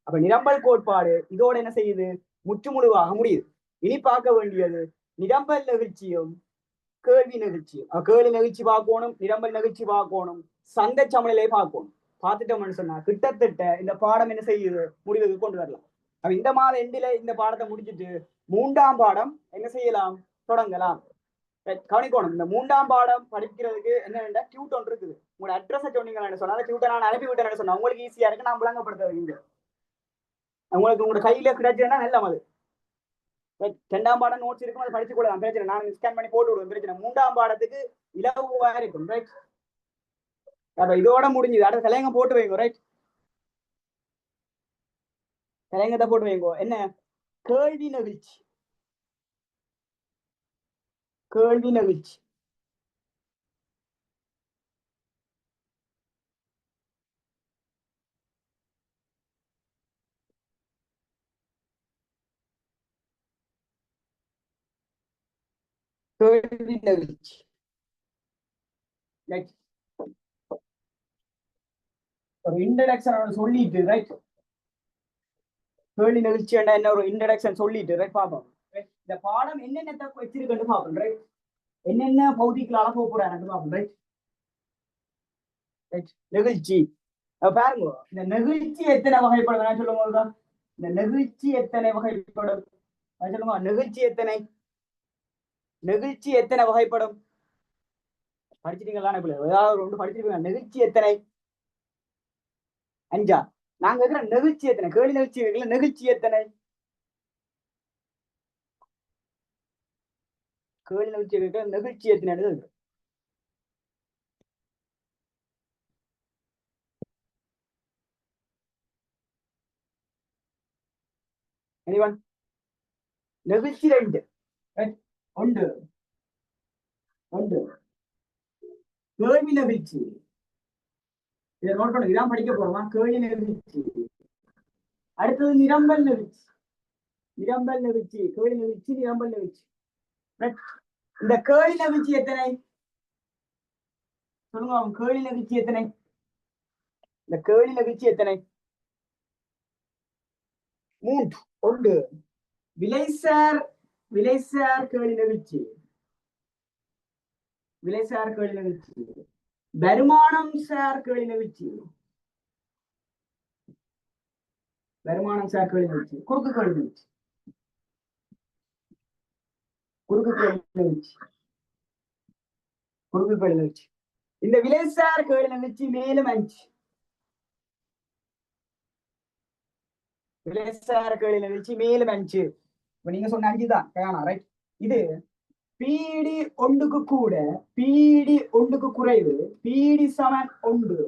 அப்ப நிரம்பல் கோட்பாடு இதோட என்ன செய்யுது, முற்றுமுழுவாக முடியுது. இனி பார்க்க வேண்டியது நிரம்பல் நிகழ்ச்சியும் கேள்வி நிகழ்ச்சியும். கேள்வி நிகழ்ச்சி பார்க்கணும், நிரம்பல் நிகழ்ச்சி பார்க்கணும், சந்தை சமநிலையை பார்க்கணும். பார்த்துட்டோம்னு சொன்னா கிட்டத்தட்ட இந்த பாடம் என்ன செய்யுது, முடிவுக்கு கொண்டு வரலாம். அப்ப இந்த மாத எண்டில இந்த பாடத்தை முடிச்சுட்டு 3ஆம் பாடம் என்ன செய்யலாம், தொடங்கலாம். கவனிக்கணும், இந்த 3ஆம் பாடம் படிக்கிறதுக்கு என்ன டியூட் ஒன்று இருக்குது. உங்களோட அட்ரஸை சொன்னீங்கன்னு சொன்னா அந்த டியூட்டை நான் அனுப்பி விட்டேன்னு சொன்னா உங்களுக்கு ஈஸியா இருக்கு. நான் விளங்கப்படுத்த வைங்க. உங்களுக்கு உங்களோட கையில கிடைச்சதுன்னா நல்ல அது. 2ஆம் பாடம் நோட்ஸ் இருக்கும், அதை படிச்சு கொள்ளலாம், பிரச்சனை. நான் ஸ்கேன் பண்ணி போட்டு விடுவேன், பிரச்சனை. 3ஆம் பாடத்துக்கு இலவா இருக்கும். ரைட். அப்ப இதோட முடிஞ்சது. அடுத்த தலையங்க போட்டு வைங்க. ரைட். தலையங்கத்தை போட்டு வைங்க. என்ன கேள்வி நிகழ்ச்சி, கேள்வி நிகழ்ச்சி. கேள்வி நிகழ்ச்சி. ஒரு இன்ட்ரடக்ஷன் சொல்லிட்டு, ரைட். கேள்வி நிகழ்ச்சி என்ன ஒரு இன்ட்ரடக்ஷன் சொல்லிட்டு, ரைட், பார்ப்போம். இந்த பாடம் என்னென்ன வச்சிருக்குன்னு பார்ப்போம். ரைட். என்னென்ன பௌதிகளால போக போறாங்க பார்ப்போம். ரைட். நிகழ்ச்சி பாருங்க. இந்த நிகழ்ச்சி எத்தனை வகைப்படும் சொல்லுங்க. இந்த நிகழ்ச்சி எத்தனை வகைப்படும் சொல்லுங்க. நிகழ்ச்சி எத்தனை, நிகழ்ச்சி எத்தனை வகைப்படும் படிச்சிட்டீங்களா? ஏதாவது ஒன்று படிச்சிருக்கீங்க. நிகழ்ச்சி எத்தனை? 5. நாங்க இருக்கிற நிகழ்ச்சி எத்தனை, கேள்வி நிகழ்ச்சி இருக்குல்ல, நிகழ்ச்சி எத்தனை? கேள்வி நிகழ்ச்சி இருக்கிற நிகழ்ச்சி எத்தனை இருக்கு? anyone? நிகழ்ச்சி 2. ஒன்று ஒன்று கேள்வி நிகழ்ச்சி. இதை நோட் பண்ண, இதான் படிக்க போறோமா? கேள்வி நிகழ்ச்சி. அடுத்தது நிரம்பல் நிகழ்ச்சி. நிரம்பல் நிகழ்ச்சி, கேள்வி நிகழ்ச்சி, நிரம்பல் நிகழ்ச்சி. இந்த கேள்வி நிகழ்ச்சி எத்தனை சொல்லுங்க. அவன் கேள்வி நிகழ்ச்சி எத்தனை? இந்த கேள்வி நிகழ்ச்சி எத்தனை? 3. ஒன்று விலைசார், விலைசார் கேள்வி நிகழ்ச்சி, விலைசார் கேள்வி நிகழ்ச்சி. வருமானம் சார் கேள்வி நிகழ்ச்சி, வருமானம் சார் கேள்வி நிகழ்ச்சி. குறுக்கு கேள்வி நிகழ்ச்சி, குறுக்கு கேள்வி நிகழ்ச்சி, குறுக்கு கேள்வி நிகழ்ச்சி. இந்த விலைசார் கேள்வி நிகழ்ச்சி மேலும் 5. விலைசார கேள்வி நிகழ்ச்சி மேலும் 5. இப்ப நீங்க சொன்ன 5 தான். ரைட். இது பீடி ஒன்றுக்கு கூட, பீடி ஒன்றுக்கு குறைவு, பீடி சமன் 1,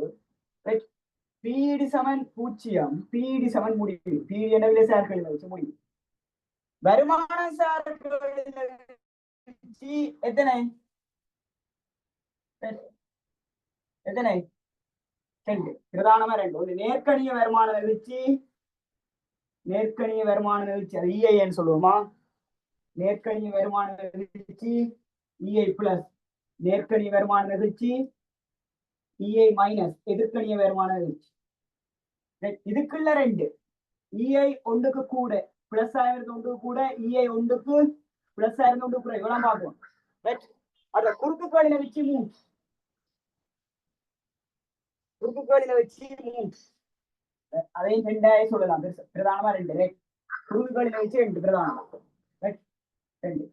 ரைட். பீடி சமன் 0, பீடி சமன் முடிவு. பீடி என்ற விலைசார கேள்வி நிகழ்ச்சி முடிவு. வருமான சார கேள்வி நிகழ்ச்சி எத்தனை? எத்தனை? 2. பிரதானமா 2. ஒரு நேர்கணிய வருமான நிகழ்ச்சி, நேர்கணிய வருமான நிகழ்ச்சி, அது இஐன்னு சொல்லுவோமா? நேர்கணிய வருமான நிகழ்ச்சி இஐ பிளஸ், நேர்கணிய வருமான நிகழ்ச்சி இஐ மைனஸ், எதிர்கணிய வருமான நிகழ்ச்சி. இதுக்குள்ள 2. இஐ 1க்கு கூட பிளஸ் ஆயிரத்து 1க்கு கூட, இஐ 1க்கு பிளஸ் ஆயிரத்து 1க்கு கூட, இவ்வளவு பார்ப்போம். அத குறுக்கு கேள்வி நிகழ்ச்சி 3. குறுக்கு கேள்வி நிகழ்ச்சி 3. அதையும் 2 சொல்லலாம். பிரதானமா 2. குறுக்கு கேள்வி நிகழ்ச்சி 2 பிரதானமா. 2.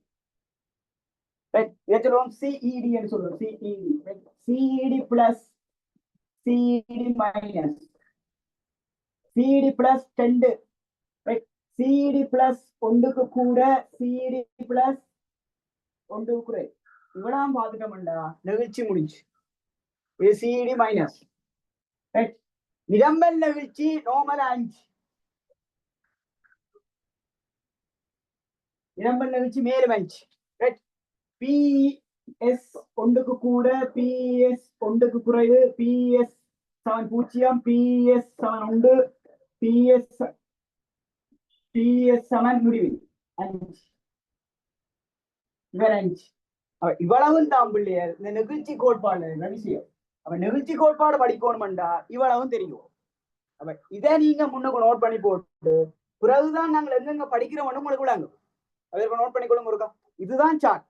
இதை சொல்லுவோம் சிஇடி என்று சொல்லுவோம். CET, CET plus, CET minus, CET plus 2, CET plus 1க்கு கூட, சிஇடி பிளஸ் 1க்கு குறை. இவ்வளவு பார்த்துட்டோம்டா நிகழ்ச்சி முடிஞ்சு. இது சிஇடி மைனஸ். நிரம்பல் நிகழ்ச்சி நார்மல் 5. நிரம்பல் நிகழ்ச்சி மேலும் 5. பி எஸ் ஒன்றுக்கு கூட, பிஎஸ் ஒன்றுக்கு குறைவு, பிஎஸ் 7 பிஎஸ் 7 உண்டு, பிஎஸ் பிஎஸ் 7 முடிவில் 5 இவர் 5. இவ்வளவும் தான் பிள்ளையர் இந்த நெகிழ்ச்சி கோட்பாடு விஷயம். அப்ப நெகிழ்ச்சி கோட்பாடு படிக்கணும்டா இவ்வளவும் தெரியும். அப்ப இதை நீங்க முன்னுக்கு நோட் பண்ணி போட்டு பிறகுதான் நாங்கள் எங்கெங்க படிக்கிறோம் உங்களுக்கு விடாங்க அதற்கு நோட் பண்ணிக்கொள்ளுங்க இருக்கா. இதுதான் சார்ட்.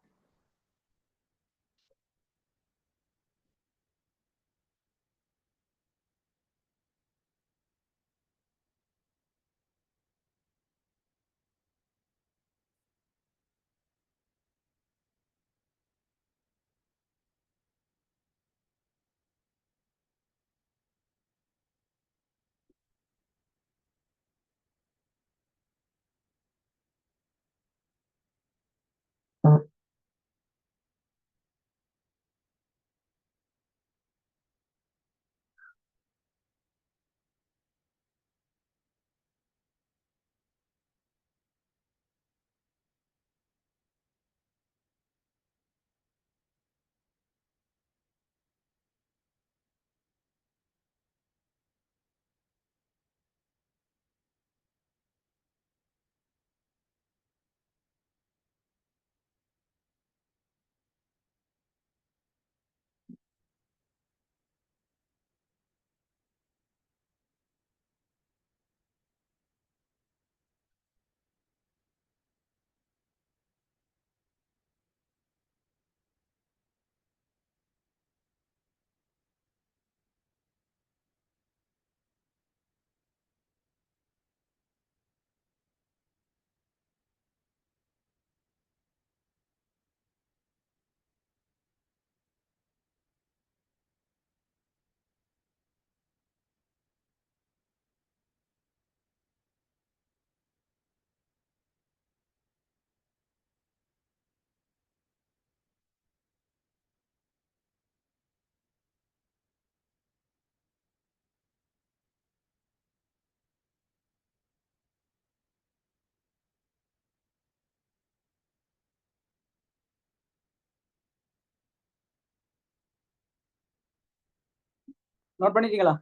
நோட் பண்ணிட்டீங்களா?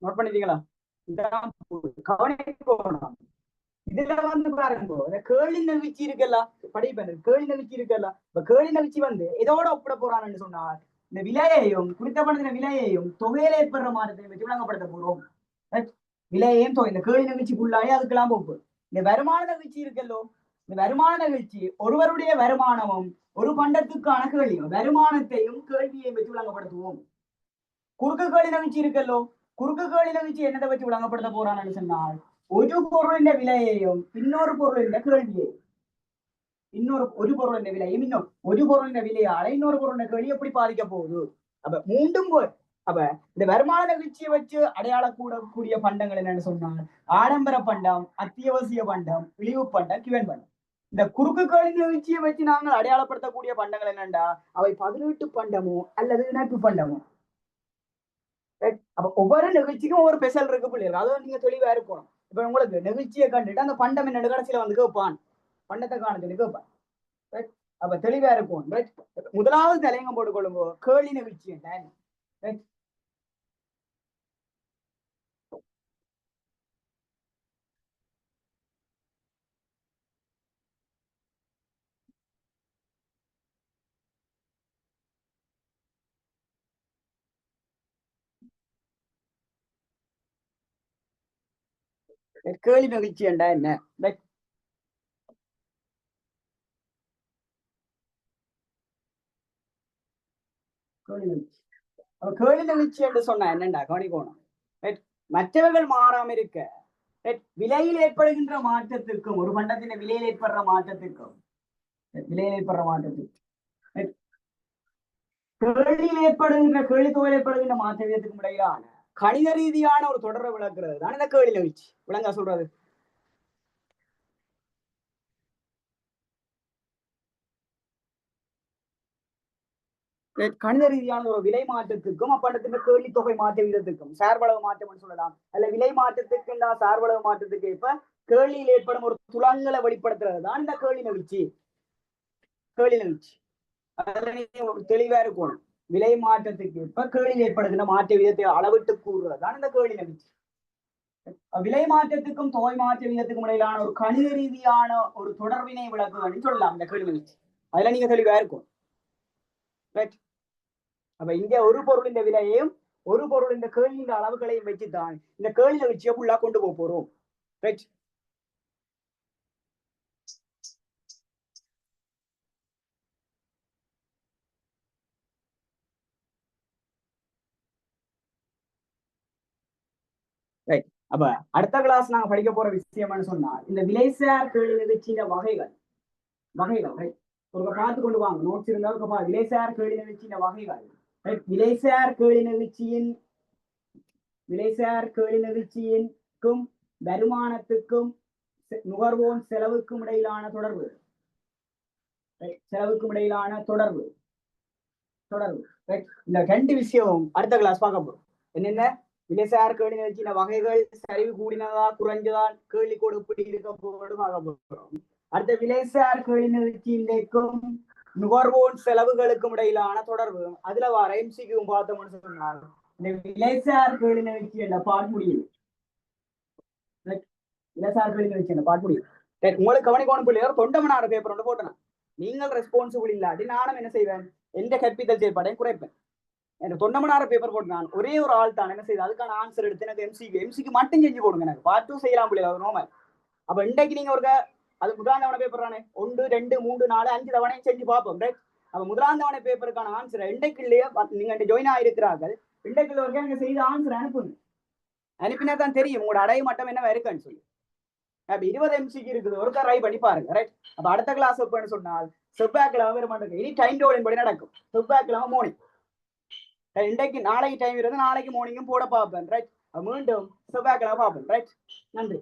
நோட் பண்ணிட்டீங்களா? கவனிக்கணும். இதுல வந்து பாருங்க இந்த கேள்வி நெகிழ்ச்சி இருக்குல்ல, படிப்பேன் கேள்வி நெகிழ்ச்சி இருக்குல்ல. இப்ப கேள்வி நெகிழ்ச்சி வந்து எதோட ஒப்பிட போறான்னு சொன்னால் இந்த விலையையும் குறித்தப்படுத்தின விலையையும் தொகையில ஏற்படுற மாற்றத்தை வச்சு விளங்கப்படுத்த போறோம். விலையையும் தொகை இந்த கேள்வி நெகிழ்ச்சிக்குள்ளாயே அதுக்கெல்லாம் போகும். இந்த வருமான நெகிழ்ச்சி இருக்கல்லோ, இந்த வருமான நெகிழ்ச்சி ஒருவருடைய வருமானமும் ஒரு பண்டத்துக்கான கேள்வியும் வருமானத்தையும் கேள்வியையும் வச்சு விளங்கப்படுத்துவோம். குறுக்கு கேள்வி நெகிழ்ச்சி இருக்கல்லோ, குறுக்கு கேள்வி நெகிழ்ச்சி என்னத்தை வச்சு விளங்கப்படுத்த போறான்னு சொன்னால் ஒரு பொருளின் விலையையும் இன்னொரு பொருளின் கேள்வியை ஒரு பொருளின் விலையும் இன்னும் ஒரு பொருளின் விலையால இன்னொரு பொருளின் கேள்வி எப்படி பாதிக்க போகுது. அப்ப மீண்டும் அப்ப இந்த வருமான வீழ்ச்சியை வச்சு அடையாள கூடக்கூடிய பண்டங்கள் என்னன்னு சொன்னால் ஆடம்பர பண்டம், அத்தியாவசிய பண்டம், இழிவு பண்டம், கிவன் பண்டம். இந்த குறுக்கு கேள்வி வீழ்ச்சியை வச்சு நாங்கள் அடையாளப்படுத்தக்கூடிய பண்டங்கள் என்னண்டா அவை 18 பண்டமோ அல்லது இணைப்பு பண்டமோ. அப்ப ஒவ்வொரு நிகழ்ச்சிக்கும் ஒவ்வொரு ஸ்பெஷல் இருக்கு பிள்ளைகள். அதுவும் நீங்க தெளிவா இருக்கணும். இப்ப உங்களுக்கு நிகழ்ச்சியை கண்டுட்டு அந்த பண்டம் என்ன கடைசியில வந்து கேட்பான், பண்டத்தை காண சொல்லி கேட்பான். அப்ப தெளிவா இருக்கும். முதலாவது தலையங்கம் போட்டுக் கொள்ளுங்க கேள்வி நிகழ்ச்சி என்ன. கேள்வி நிகழ்ச்சி என்றா என்ன? கேள்வி நிகழ்ச்சி என்று சொன்னா என்னண்டா கவனிக்கணும். மற்றவர்கள் மாறாம இருக்க விலையில் ஏற்படுகின்ற மாற்றத்திற்கும் ஒரு பண்டத்தின் விலையில் ஏற்படுற மாற்றத்திற்கும் கேள்வியில் ஏற்படுகின்ற கேள்வி தொகையில் ஏற்படுகின்ற மாற்றத்திற்கும் இடையிலான கணித ரீதியான ஒரு தொடர்பை விளக்குறது தான் இந்த கேள்வி நிகழ்ச்சி. விளங்கா சொல்றது கணித ரீதியான ஒரு விலை மாற்றத்துக்கும் அப்பண்டத்தின் கேள்வி தொகை மாற்ற விதத்துக்கும் சார்பளவு மாற்றம் சொல்லலாம். அல்ல விலை மாற்றத்துக்கு சார்பளவு மாற்றத்துக்கு இப்ப கேள்வியில் ஏற்படும் ஒரு துலங்களை வெளிப்படுத்துறது தான் இந்த கேள்வி நிகழ்ச்சி. கேள்வி நிகழ்ச்சி அதுல நீங்க ஒரு தெளிவா இருக்கணும். விலை மாற்றத்துக்கு இப்ப கேள்வி ஏற்படுகின்ற மாற்ற விதத்தை அளவிட்டு கூறுவதுதான் இந்த கேள்வி நம்பிக்கை. விலை மாற்றத்துக்கும் தொகை மாற்ற விதத்துக்கும் இடையிலான ஒரு கணித ரீதியான ஒரு தொடர்பினை விளக்குன்னு சொல்லலாம் இந்த கேள்வி நம்பிக்கை. அதுல நீங்க தெளிவா இருக்கும். அப்ப இங்க ஒரு பொருளின் விலையையும் ஒரு பொருள் இந்த கேள்வியின் அளவுகளையும் வச்சுதான் இந்த கேள்வி நிகழ்ச்சியை ஃபுல்லா கொண்டு போக போறோம். ரைட். ரைட். அப்ப அடுத்த கிளாஸ் நாங்க படிக்க போற விஷயம்னு சொன்னா இந்த விலைசார் கேள்வி நிகழ்ச்சியின் வகைகள் ரைட். ஒரு பார்த்து கொண்டு வாங்க நோட்ஸ் இருந்தாலும் விலைசார் கேள்வி நிகழ்ச்சியின் வகைகள். விலைசார் கேள்வி நிகழ்ச்சியின்கும் வருமானத்துக்கும் நுகர்வோன் செலவுக்கும் இடையிலான தொடர்பு. இந்த ரெண்டு விஷயம் அடுத்த கிளாஸ் பார்க்க போறோம். என்னென்ன விலைசார் கேள்வி நிகழ்ச்சியின வகைகள், சரிவு கூடினதா குறைஞ்சதா, கேள்வி கோடு எப்படி இருக்க போறோம் பார்க்க போறோம். அடுத்த விலைசார் கேள்வி நிகழ்ச்சியின்றைக்கும் நுகர்வோன் செலவுகளுக்கும் இடையிலான தொடர்பு. அதுல வர எம்சிக்கும் பார்த்தோம்னு சொன்னாங்க இந்த விலைசார் கேள்வி நிகழ்ச்சி என்ற பாட் முடியும். விலைசார் கேள்வி நிகழ்ச்சி என்ற பாட் முடியும். உங்களுக்கு கவனிக்கணும் பிள்ளையோ தொண்டமனார் பேப்பர் ஒன்று போட்டேன். நீங்கள் ரெஸ்பான்சிபிள் இல்லாட்டி நானும் என்ன செய்வேன், எந்த கற்பித்தல் செயற்பாடையும் குறைப்பேன். எனக்கு தொண்டமனார பேப்பர் போட்டு நான் ஒரே ஒரு ஆள் தான் என்ன செய்யுது அதுக்கான ஆன்சர் எடுத்து எனக்கு எம்சிக்கு மட்டும் செஞ்சு கொடுங்க. எனக்கு பார்ட் 2 செய்யலாம் பிள்ளையா நோமல். அப்ப இன்றைக்கு நீங்க ஒரு அது முதலாம் தவணை பேப்பர் தானே 1 2 3 4 5 தவணை செஞ்சு பார்ப்போம். ரைட். அப்ப முதலாம் தவணை பேப்பருக்கான ஆன்சர் இன்றைக்குள்ளேயே நீங்க ஜாயின் ஆயிருக்கிறார்கள். இன்றைக்குள்ள வரைக்கும் எனக்கு செய்த ஆன்சர் அனுப்புங்க. அனுப்பினா தான் தெரியும் உங்களோட அடைய மட்டம் என்ன இருக்குன்னு சொல்லி. அப்ப 20 எம்சிக்கு இருக்குது ஒருக்கா ட்ரை பண்ணி பாருங்க. ரைட். அப்ப அடுத்த கிளாஸ் எப்பன்னு சொன்னால் செவ்வாய்க்கிழமை வேற மாட்டேங்க. இனி டைம் டேபிள் படி நடக்கும். செவ்வாய்க்கிழமை மார்னிங். இன்றைக்கு நாளைக்கு டைம் இருந்து நாளைக்கு மார்னிங்கும் போட பார்ப்பேன். ரைட். மீண்டும் செவ்வாய்க்கிழமை பார்ப்பேன். ரைட். நன்றி.